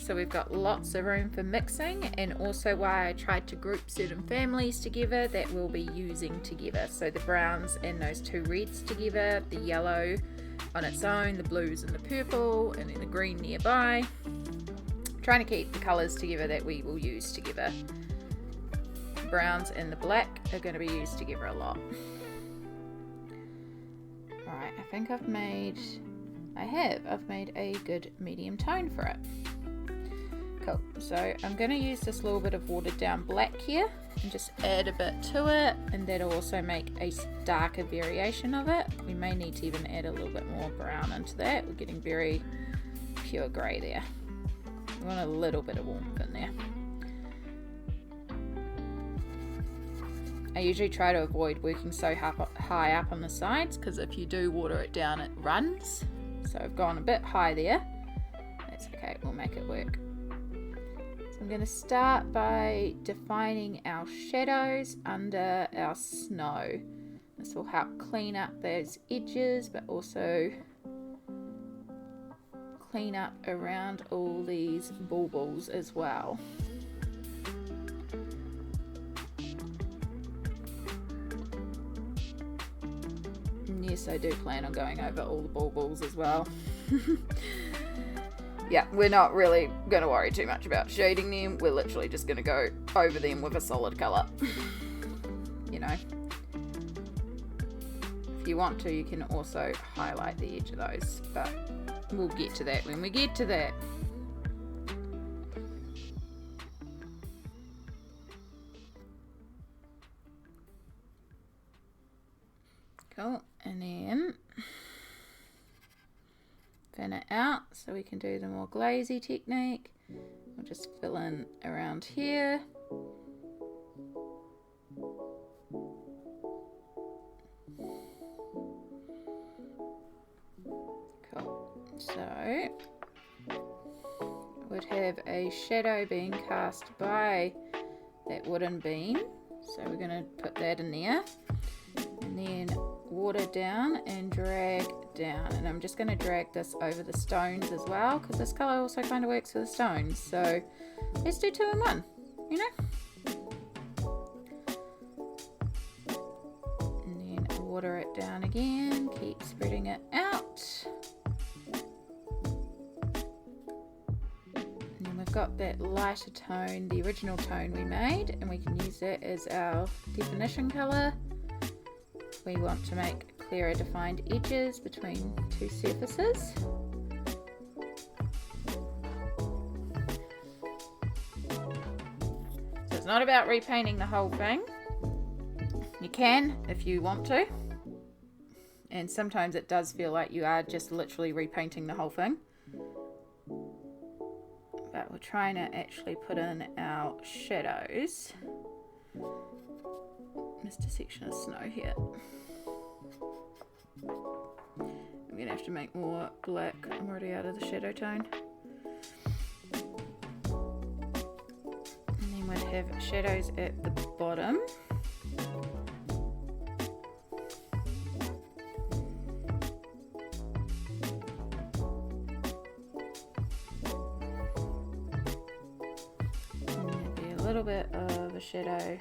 A: So we've got lots of room for mixing, and also why I tried to group certain families together that we'll be using together. So the browns and those two reds together, the yellow on its own, the blues and the purple, and then the green nearby. Trying to keep the colours together that we will use together. The browns and the black are going to be used together a lot. Alright, I think I've made a good medium tone for it. Cool, so I'm going to use this little bit of watered down black here and just add a bit to it, and that'll also make a darker variation of it. We may need to even add a little bit more brown into that. We're getting very pure grey there. We want a little bit of warmth in there. I usually try to avoid working so high up on the sides, because if you do water it down it runs. So I've gone a bit high there. That's okay, we'll make it work. So I'm going to start by defining our shadows under our snow. This will help clean up those edges, but also clean up around all these baubles as well. And yes, I do plan on going over all the baubles as well. Yeah, we're not really going to worry too much about shading them. We're literally just going to go over them with a solid colour. You know. If you want to, you can also highlight the edge of those, but we'll get to that when we get to that. Cool, and then it out so we can do the more glazy technique. We'll just fill in around here. Cool. So would have a shadow being cast by that wooden beam. So we're going to put that in there. And then water down and drag down. And I'm just going to drag this over the stones as well, because this colour also kind of works for the stones. So let's do 2 in 1, you know? And then water it down again. Keep spreading it out. And then we've got that lighter tone, the original tone we made, and we can use that as our definition colour. We want to make clearer defined edges between 2 surfaces. So it's not about repainting the whole thing. You can if you want to. And sometimes it does feel like you are just literally repainting the whole thing. But we're trying to actually put in our shadows. Missed a section of snow here. I'm going to have to make more black. I'm already out of the shadow tone. And then we'd have shadows at the bottom. And there'd be a little bit of a shadow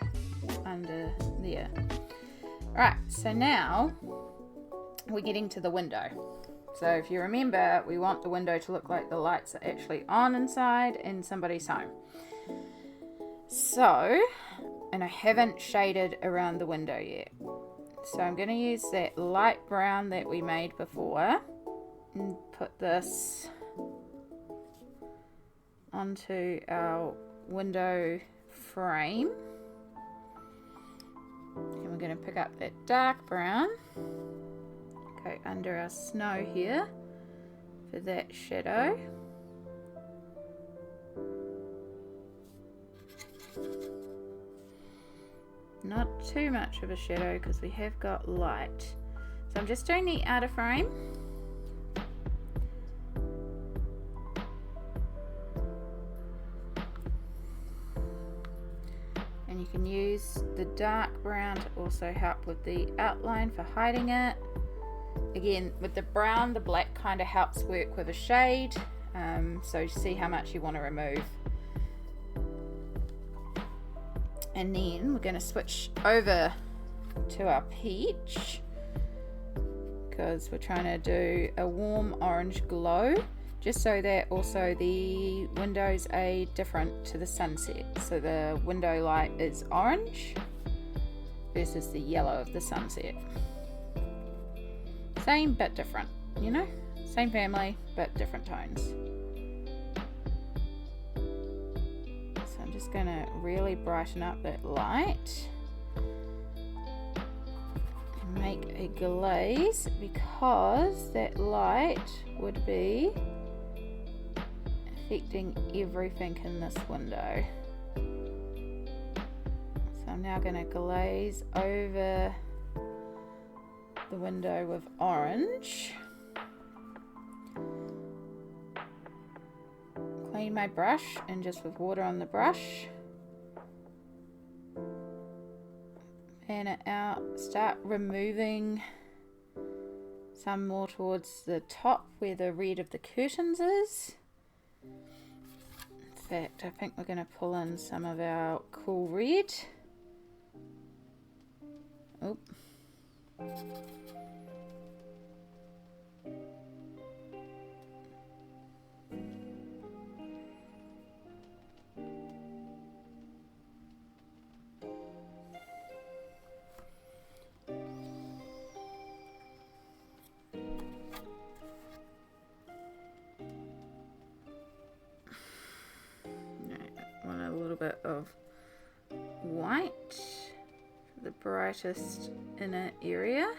A: under there. Alright, so now we're getting to the window. So if you remember, we want the window to look like the lights are actually on inside in somebody's home. So, and I haven't shaded around the window yet. So I'm going to use that light brown that we made before and put this onto our window frame. And we're going to pick up that dark brown, go under our snow here for that shadow. Not too much of a shadow because we have got light. So I'm just doing the outer frame. And you can use the dark brown to also help with the outline for hiding it. Again, with the brown, the black kind of helps work with a shade. So see how much you want to remove. And then we're going to switch over to our peach because we're trying to do a warm orange glow, just so that also the windows are different to the sunset. So the window light is orange versus the yellow of the sunset. Same but different, you know? Same family but different tones. So I'm just going to really brighten up that light and make a glaze because that light would be affecting everything in this window. So I'm now going to glaze over the window with orange. Clean my brush and just with water on the brush. Fan it out. Start removing some more towards the top where the red of the curtains is. In fact, I think we're going to pull in some of our cool red. Oh. Want a little bit of white for the brightest inner area.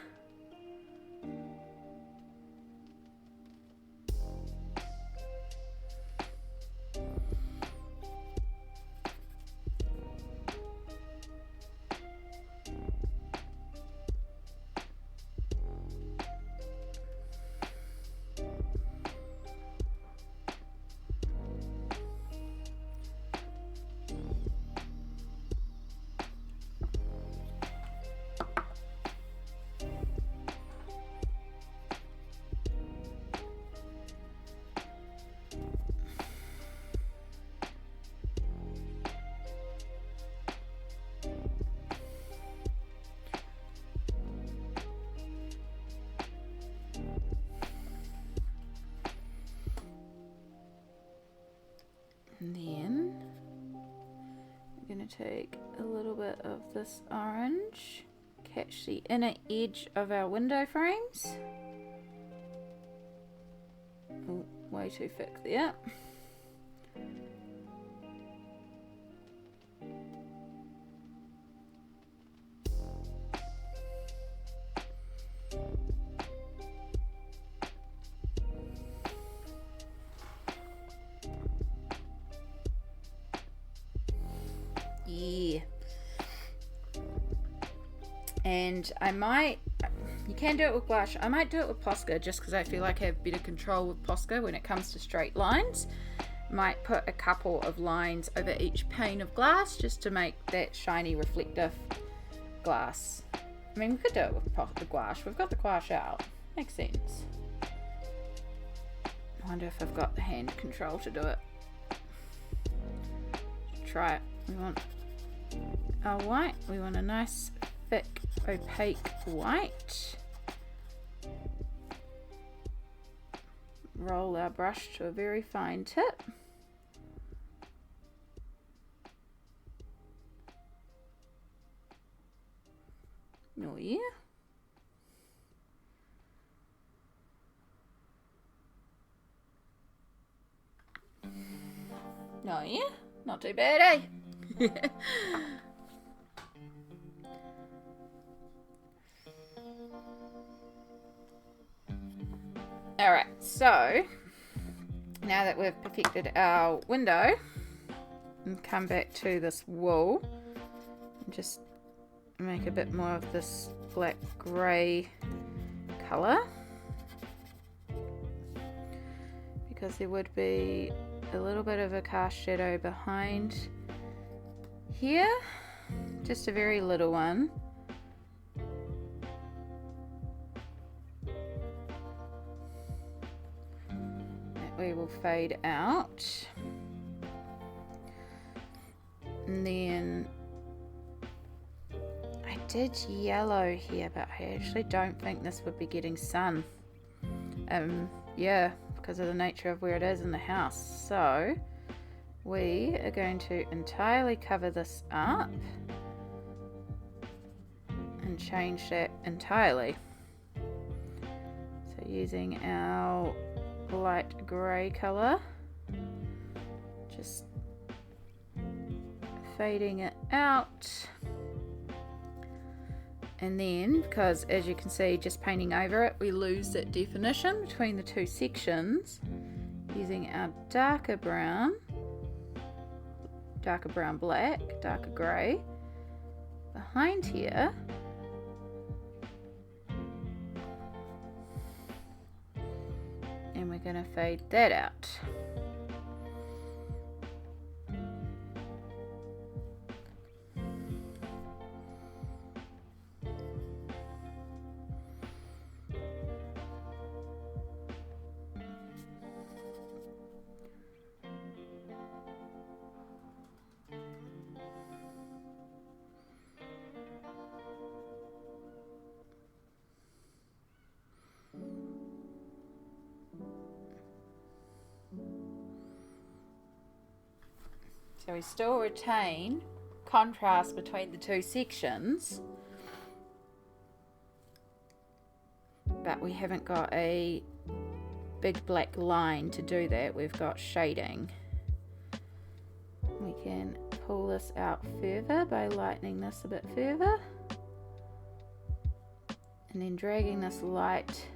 A: And then I'm going to take a little bit of this orange, catch the inner edge of our window frames. Oh, way too thick there. Yeah. And you can do it with gouache. I might do it with Posca just because I feel like I have better control with Posca when it comes to straight lines. Might put a couple of lines over each pane of glass just to make that shiny reflective glass. I mean, we could do it with the gouache. We've got the gouache out. Makes sense. I wonder if I've got the hand control to do it. Try it. We want our white. We want a nice thick opaque white. Roll our brush to a very fine tip. Oh yeah. Oh yeah. Not too bad, eh? Alright, so now that we've perfected our window, and come back to this wool and just make a bit more of this black grey colour, because there would be a little bit of a cast shadow behind here, just a very little one. We will fade out, and then I did yellow here, but I actually don't think this would be getting sun, yeah, because of the nature of where it is in the house. So we are going to entirely cover this up and change that entirely. So using our light grey colour, just fading it out, and then, because as you can see, just painting over it, we lose that definition between the two sections, using our darker brown black, darker grey behind here. And we're going to fade that out. So we still retain contrast between the two sections, but we haven't got a big black line to do that. We've got shading. We can pull this out further by lightening this a bit further, and then dragging this light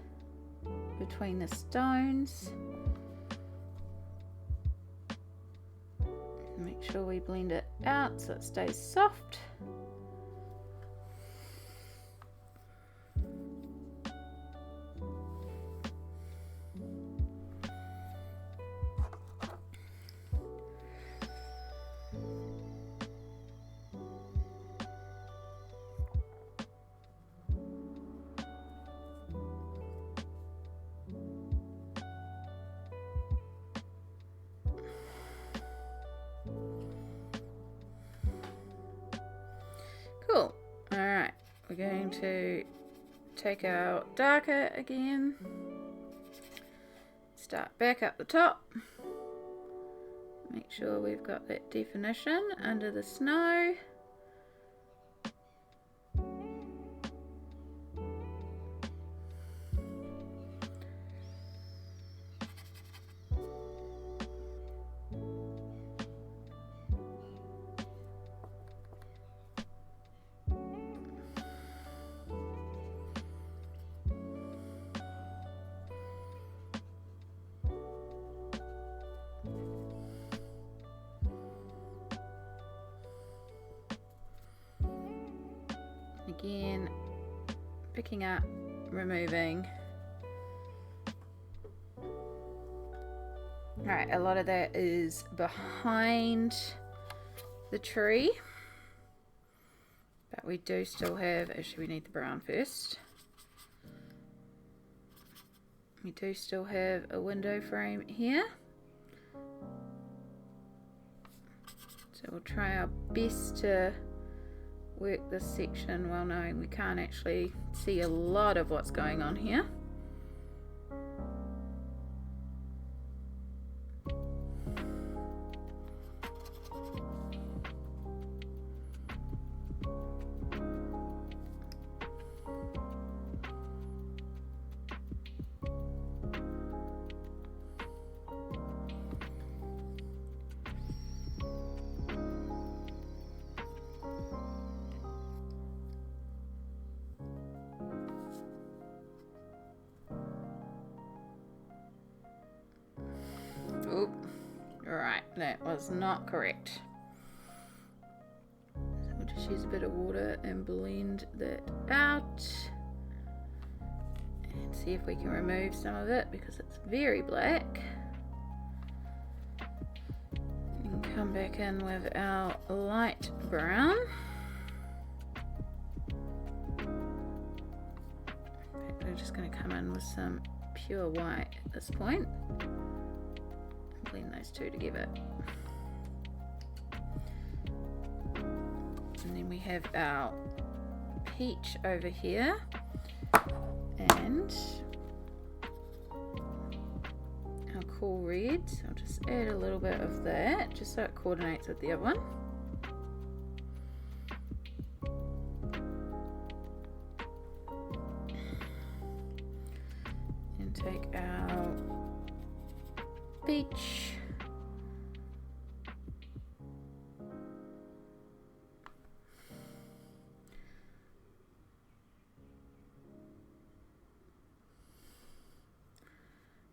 A: between the stones. Make sure we blend it out so it stays soft. Cool. Alright, we're going to take our darker again, start back up the top, Make sure we've got that definition under the snow. Again, picking up, removing. Alright, a lot of that is behind the tree, but we do still have, actually we need the brown first. We do still have a window frame here. So we'll try our best to work this section while knowing we can't actually see a lot of what's going on here. Oop. Alright, that was not correct. So we'll just use a bit of water and blend that out. And see if we can remove some of it because it's very black. And come back in with our light brown. In fact, we're just going to come in with some pure white at this point. Blend those two together. And then we have our peach over here and our cool red. So I'll just add a little bit of that just so it coordinates with the other one. And take our peach.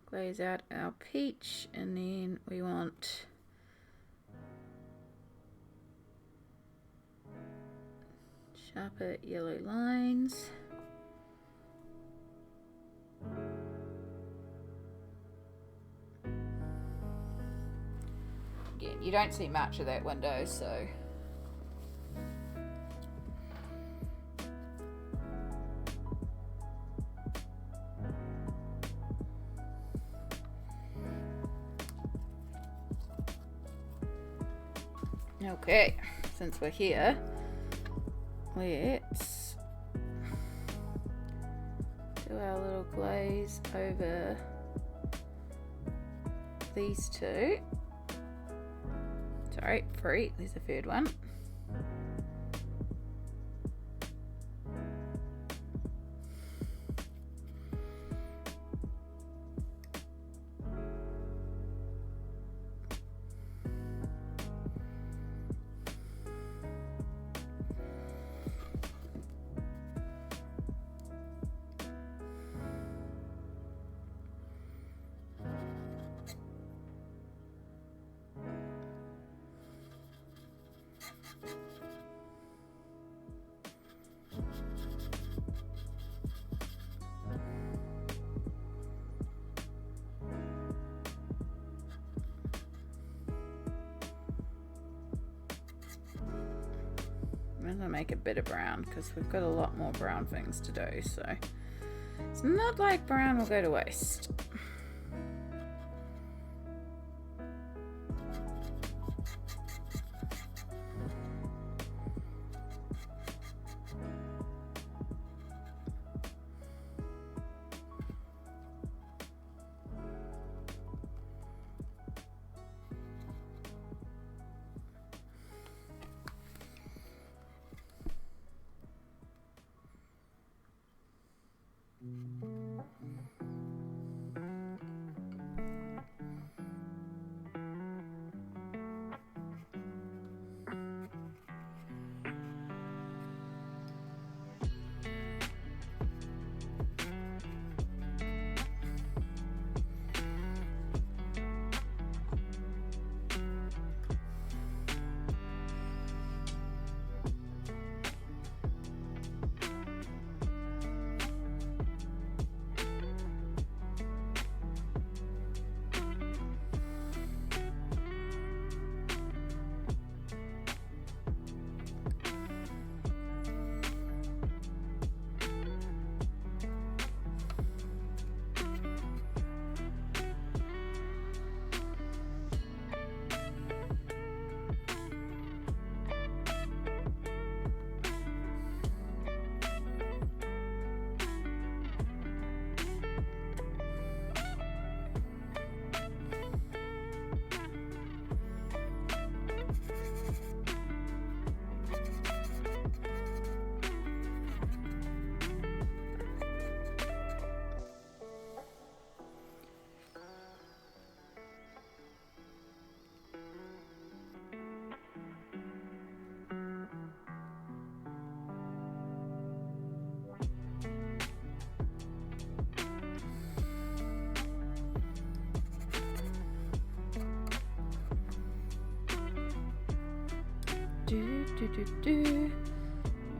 A: Glaze out our peach, and then we want sharper yellow lines. Again, you don't see much of that window, so okay, since we're here, let's do our little glaze over these two. Sorry, three, there's the third one. I'm gonna make a bit of brown because we've got a lot more brown things to do, so it's not like brown will go to waste.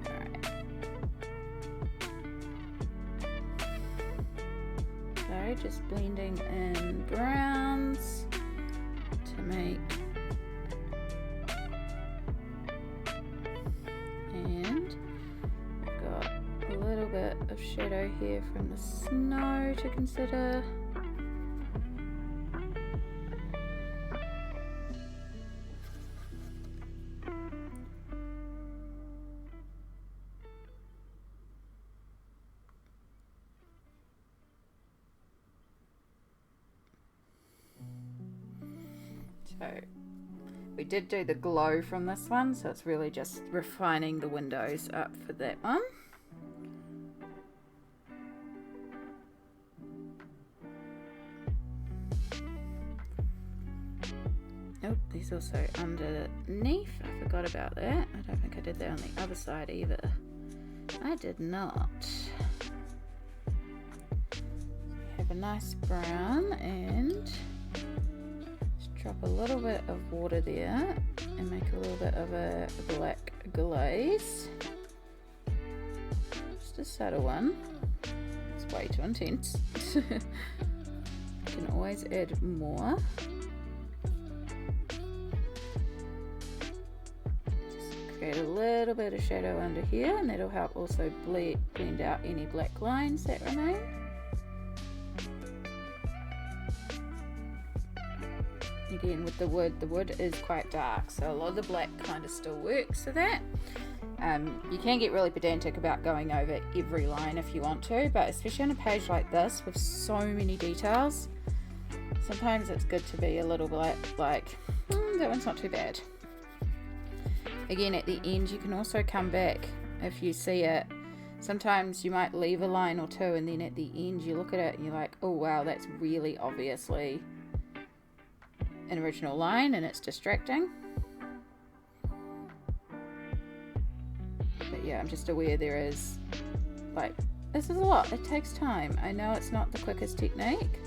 A: Alright. So just blending in browns to make, and we've got a little bit of shadow here from the snow to consider. So we did do the glow from this one, so it's really just refining the windows up for that one. Oh, there's also underneath. I forgot about that. I don't think I did that on the other side either. I did not. We have a nice brown, and drop a little bit of water there and make a little bit of a black glaze. Just a subtle one. It's way too intense. You can always add more. Just create a little bit of shadow under here, and that'll help also blend out any black lines that remain. Again, with the wood is quite dark, so a lot of the black kind of still works for that. You can get really pedantic about going over every line if you want to, but especially on a page like this with so many details, sometimes it's good to be a little bit like, that one's not too bad. Again, at the end you can also come back if you see it. Sometimes you might leave a line or two, and then at the end you look at it and you're like, oh wow, that's really obviously an original line and it's distracting. But yeah, I'm just aware there is, like, this is a lot. It takes time. I know it's not the quickest technique,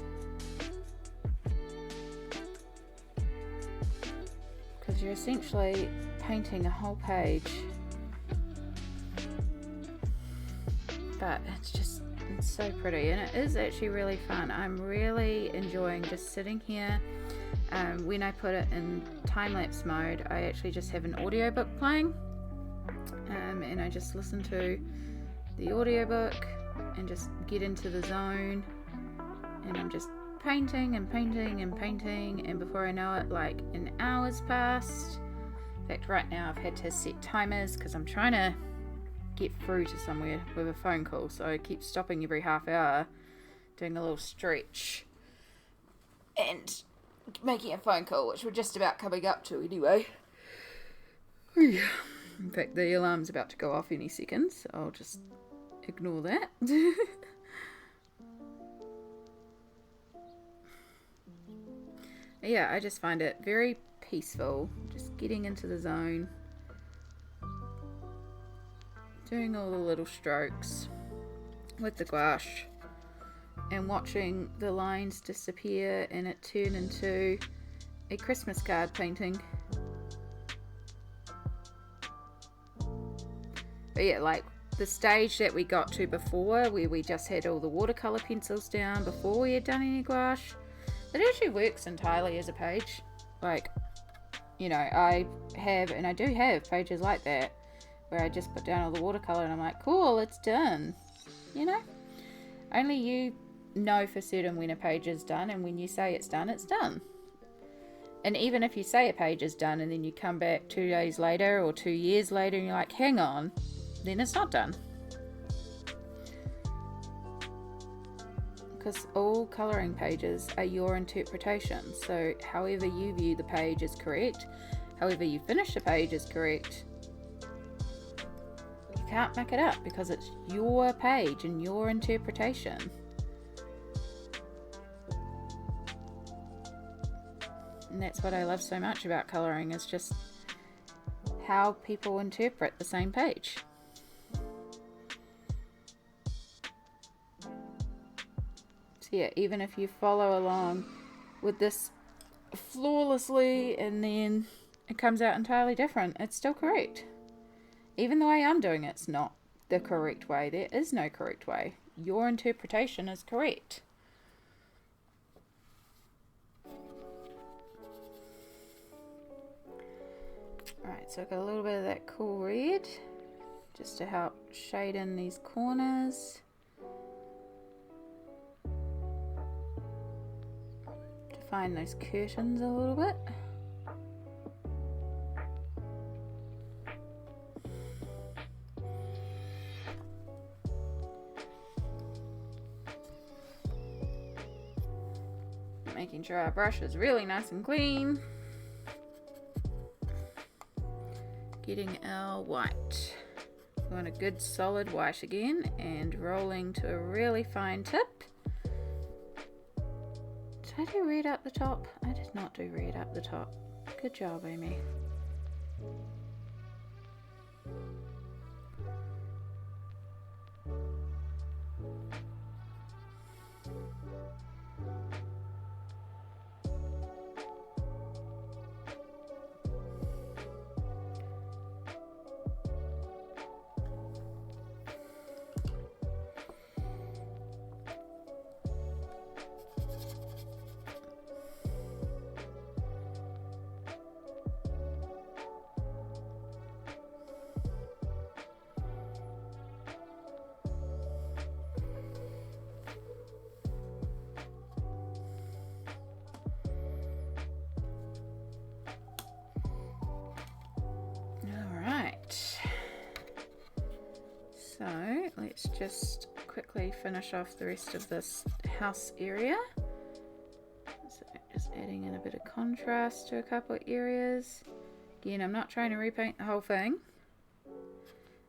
A: because you're essentially painting a whole page, but it's so pretty, and it is actually really fun. I'm really enjoying just sitting here. When I put it in time-lapse mode, I actually just have an audiobook playing, and I just listen to the audiobook and just get into the zone, and I'm just painting and painting and painting, and before I know it, like, an hour's passed. In fact, right now I've had to set timers because I'm trying to get through to somewhere with a phone call, so I keep stopping every half hour, doing a little stretch and making a phone call, which we're just about coming up to anyway. In fact, the alarm's about to go off any second, so I'll just ignore that. Yeah, I just find it very peaceful, just getting into the zone, doing all the little strokes with the gouache, and watching the lines disappear and it turn into a Christmas card painting. But yeah, like the stage that we got to before, where we just had all the watercolor pencils down before we had done any gouache, it actually works entirely as a page. Like, you know, I do have pages like that where I just put down all the watercolor and I'm like, cool, it's done. You know, only you know for certain when a page is done, and when you say it's done, it's done. And even if you say a page is done and then you come back 2 days later or 2 years later and you're like, hang on, then it's not done. Because all colouring pages are your interpretation, so however you view the page is correct, however you finish the page is correct. You can't make it up because it's your page and your interpretation. And that's what I love so much about colouring, is just how people interpret the same page. So yeah, even if you follow along with this flawlessly and then it comes out entirely different, it's still correct. even the way I'm doing it's not the correct way. There is no correct way. Your interpretation is correct. Alright, so I've got a little bit of that cool red just to help shade in these corners. Define those curtains a little bit. Making sure our brush is really nice and clean. Getting our white. We want a good solid white again and rolling to a really fine tip. Did I do red up the top? I did not do red up the top. Good job, Amy. So let's just quickly finish off the rest of this house area. So just adding in a bit of contrast to a couple of areas. Again, I'm not trying to repaint the whole thing.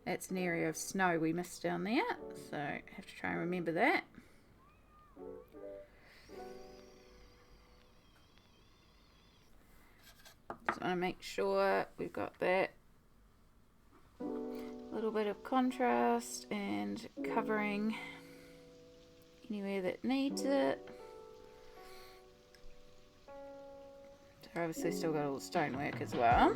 A: That's an area of snow we missed down there, so I have to try and remember that. Just want to make sure we've got that little bit of contrast and covering anywhere that needs it. So obviously still got all the stonework as well.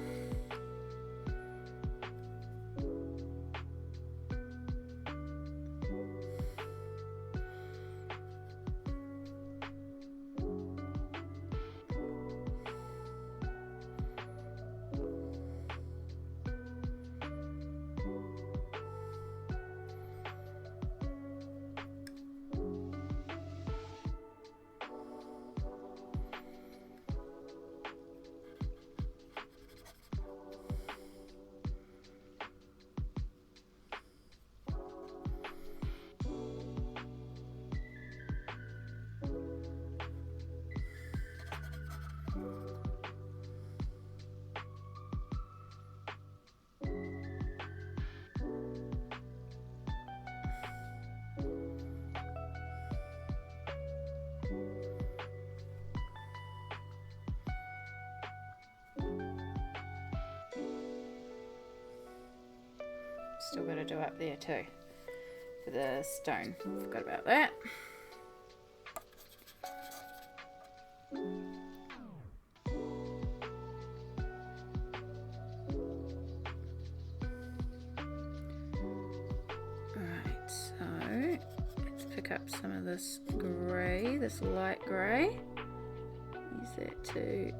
A: Still got to do up there too for the stone. Forgot about that. Alright, so let's pick up some of this grey, this light grey. Use that to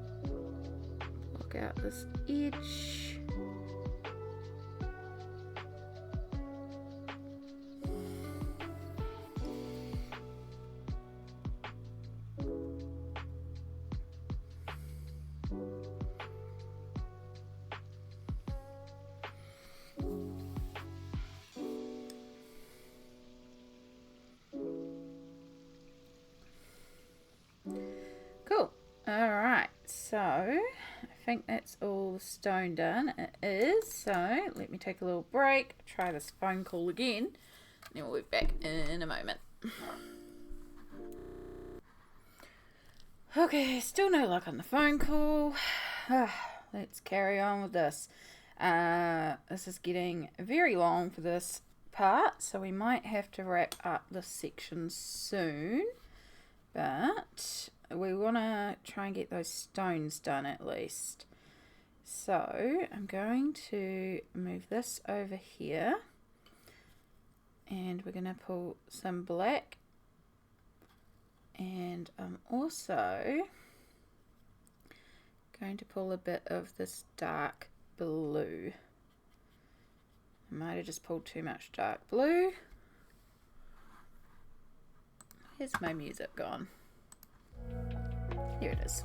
A: block out this edge. Cool. Alright, so I think that's all the stone done. It is. So let me take a little break, try this phone call again, and then we'll be back in a moment. Okay, still no luck on the phone call. Let's carry on with this. This is getting very long for this part, so we might have to wrap up this section soon, but we want to try and get those stones done at least. So I'm going to move this over here, and we're going to pull some black, and I'm also going to pull a bit of this dark blue. I might have just pulled too much dark blue. Here's my music gone. Here it is.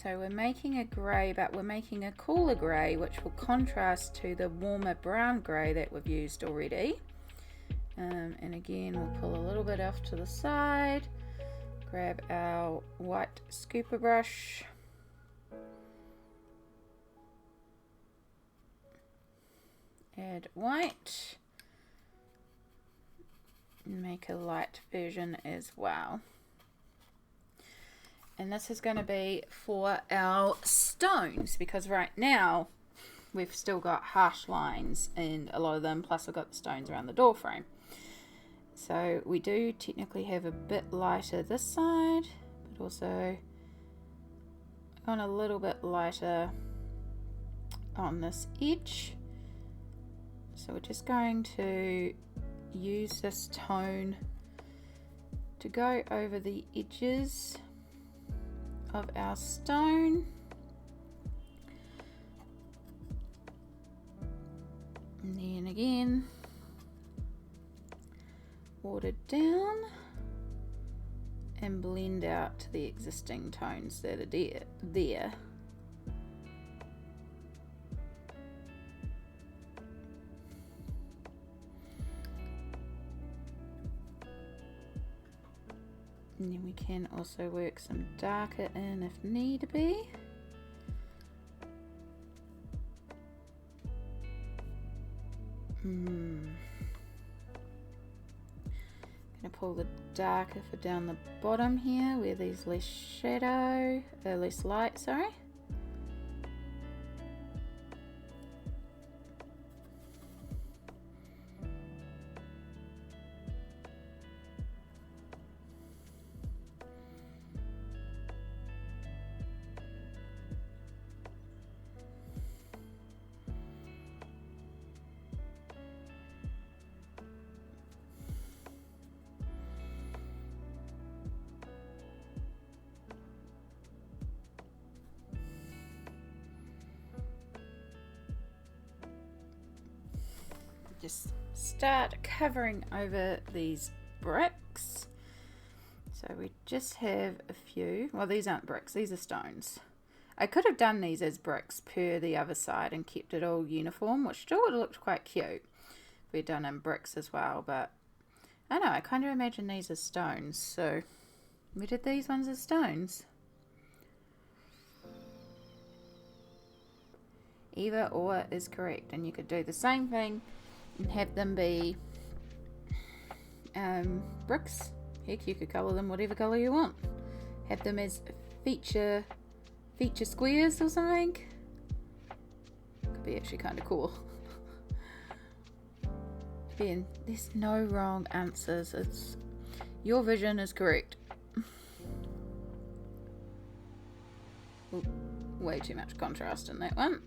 A: So we're making a grey, but we're making a cooler grey, which will contrast to the warmer brown grey that we've used already. And again, we'll pull a little bit off to the side, grab our white scooper brush, add white, and make a light version as well. And this is going to be for our stones, because right now we've still got harsh lines in a lot of them, plus we've got the stones around the door frame. So we do technically have a bit lighter this side, but also gone a little bit lighter on this edge. So we're just going to use this tone to go over the edges of our stone. And then again, water down and blend out to the existing tones that are there. And then we can also work some darker in if need be. I'm going to pull the darker for down the bottom here where there's less shadow, less light, sorry. Just start covering over these bricks. So we just have a few, well, these aren't bricks, these are stones. I could have done these as bricks per the other side and kept it all uniform, which still would have looked quite cute if we'd done in bricks as well, but I don't know, I kind of imagine these as stones. So we did these ones as stones. Either or is correct, and you could do the same thing and have them be bricks. Heck, you could colour them whatever colour you want. Have them as feature squares or something. Could be actually kind of cool. Again, there's no wrong answers. It's your vision is correct. Ooh, way too much contrast in that one.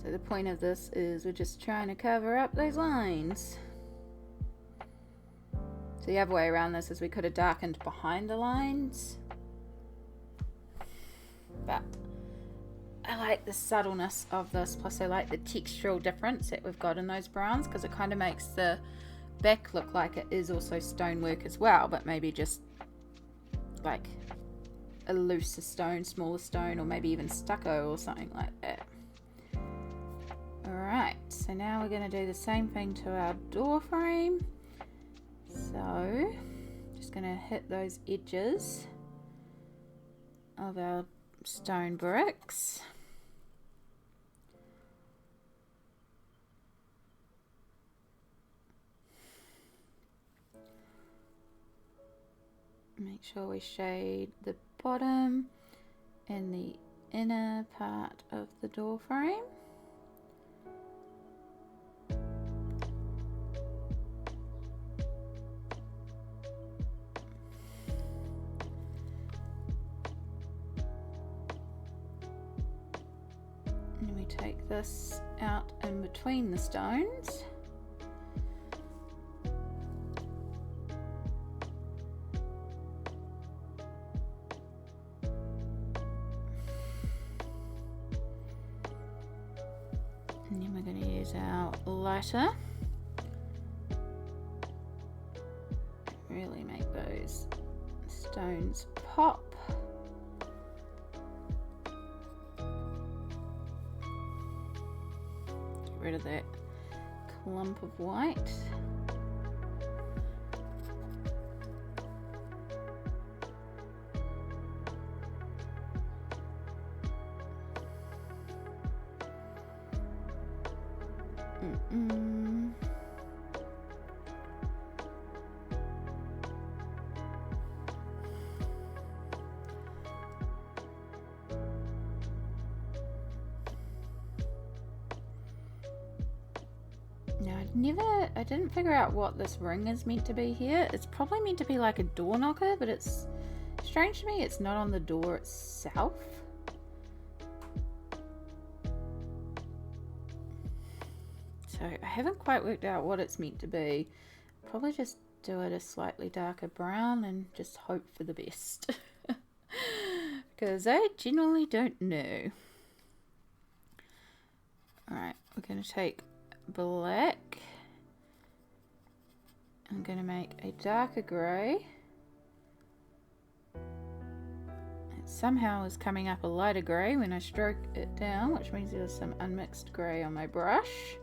A: So the point of this is we're just trying to cover up those lines. So the other way around this is we could have darkened behind the lines. But I like the subtleness of this, plus I like the textural difference that we've got in those browns, because it kind of makes the back look like it is also stonework as well, but maybe just like a looser stone, smaller stone, or maybe even stucco or something like that. Alright, so now we're going to do the same thing to our door frame. So, just going to hit those edges of our stone bricks. Make sure we shade the bottom and the inner part of the door frame. And we take this out in between the stones. And then we're going to use our lighter. Really make those stones pop. Get rid of that clump of white. Now I didn't figure out what this ring is meant to be here. It's probably meant to be like a door knocker, but it's strange to me it's not on the door itself. So I haven't quite worked out what it's meant to be. Probably just do it a slightly darker brown and just hope for the best. Because I genuinely don't know. Alright, we're going to take black. I'm going to make a darker grey. It somehow is coming up a lighter grey when I stroke it down, which means there's some unmixed grey on my brush.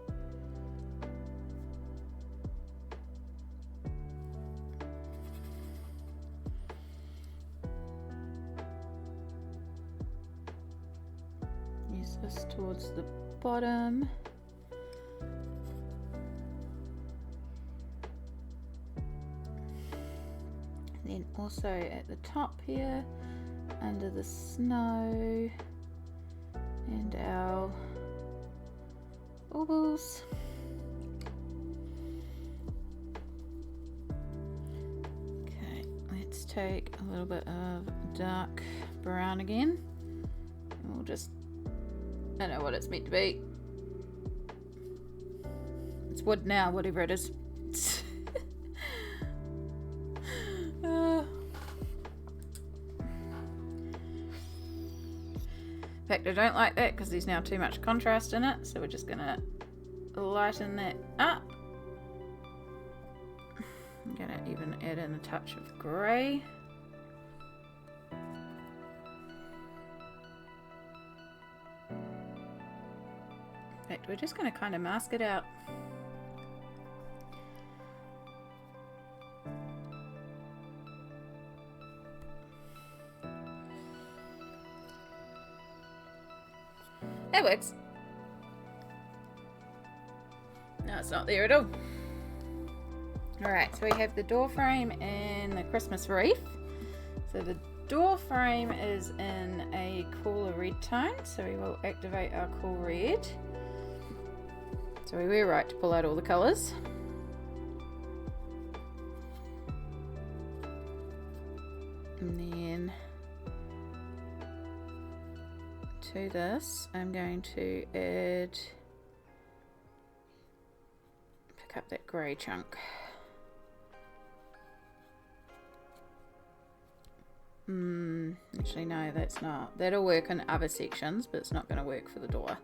A: Use this towards the bottom. Then also at the top here, under the snow, and our baubles. Okay, let's take a little bit of dark brown again, and we'll just, I know what it's meant to be. It's wood now, whatever it is. In fact, I don't like that because there's now too much contrast in it, so we're just going to lighten that up. I'm going to even add in a touch of grey. In fact, we're just going to kind of mask it out. That works. No, it's not there at all. Alright, so we have the door frame and the Christmas wreath. So the door frame is in a cooler red tone, so we will activate our cool red. So we were right to pull out all the colours. And then to this, I'm going to pick up that grey chunk. Actually no, that's not. That'll work in other sections, but it's not going to work for the door.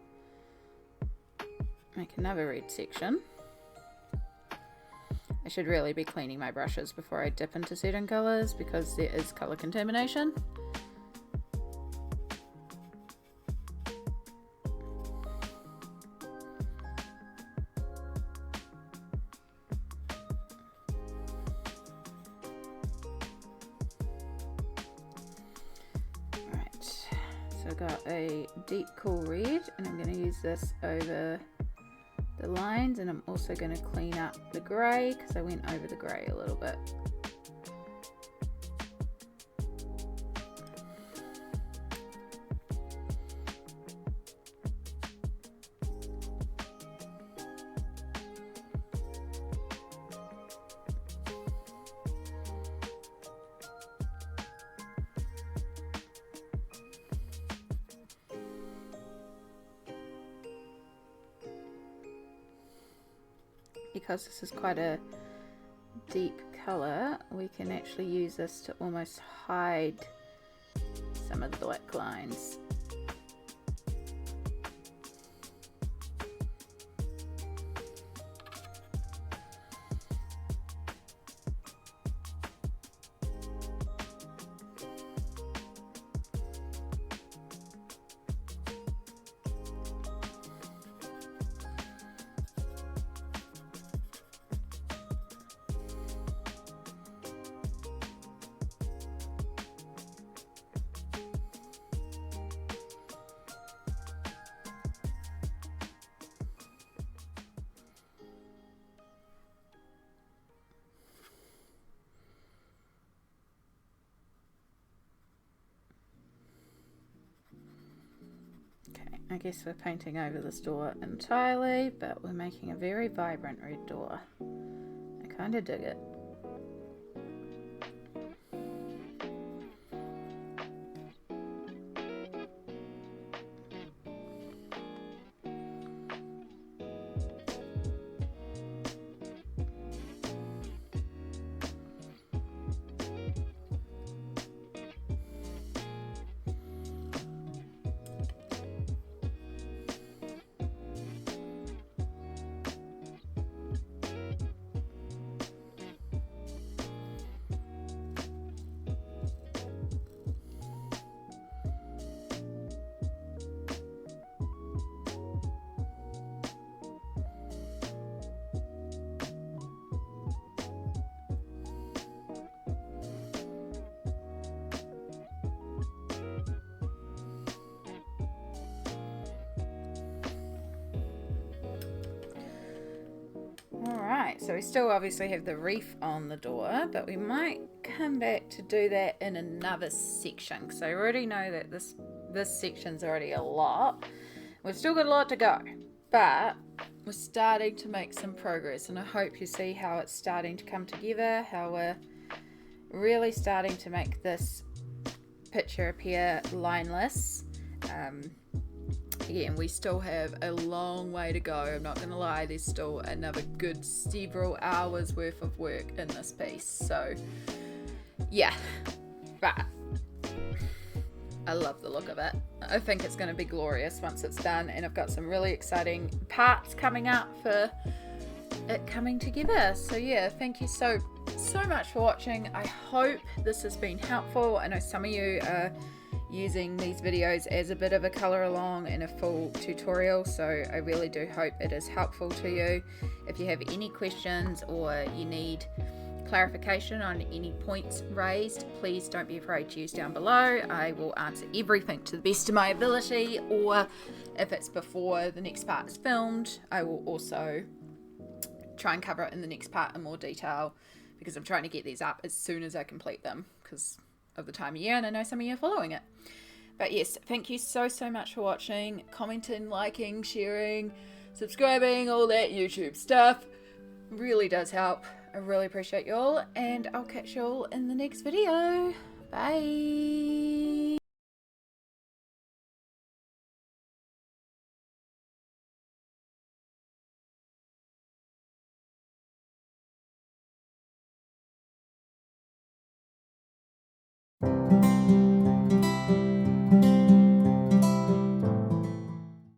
A: Make another red section. I should really be cleaning my brushes before I dip into certain colours because there is colour contamination. I've got a deep cool red, and I'm going to use this over the lines, and I'm also going to clean up the grey because I went over the grey a little bit. Because this is quite a deep colour, we can actually use this to almost hide some of the black lines. I guess we're painting over this door entirely, but we're making a very vibrant red door. I kind of dig it. So we still obviously have the reef on the door, but we might come back to do that in another section, because I already know that this section's already a lot. We've still got a lot to go, but we're starting to make some progress, and I hope you see how it's starting to come together, how we're really starting to make this picture appear lineless. Again, we still have a long way to go. I'm not going to lie, there's still another good several hours worth of work in this piece. So, yeah, but I love the look of it. I think it's going to be glorious once it's done, and I've got some really exciting parts coming up for it coming together. So yeah, thank you so much for watching. I hope this has been helpful. I know some of you are using these videos as a bit of a color along in a full tutorial, so I really do hope it is helpful to you. If you have any questions or you need clarification on any points raised, please don't be afraid to use down below. I will answer everything to the best of my ability, or if it's before the next part is filmed, I will also try and cover it in the next part in more detail, because I'm trying to get these up as soon as I complete them because of the time of year, and I know some of you are following it. But yes, thank you so much for watching, commenting, liking, sharing, subscribing, all that YouTube stuff. Really does help. I really appreciate you all, and I'll catch you all in the next video. Bye.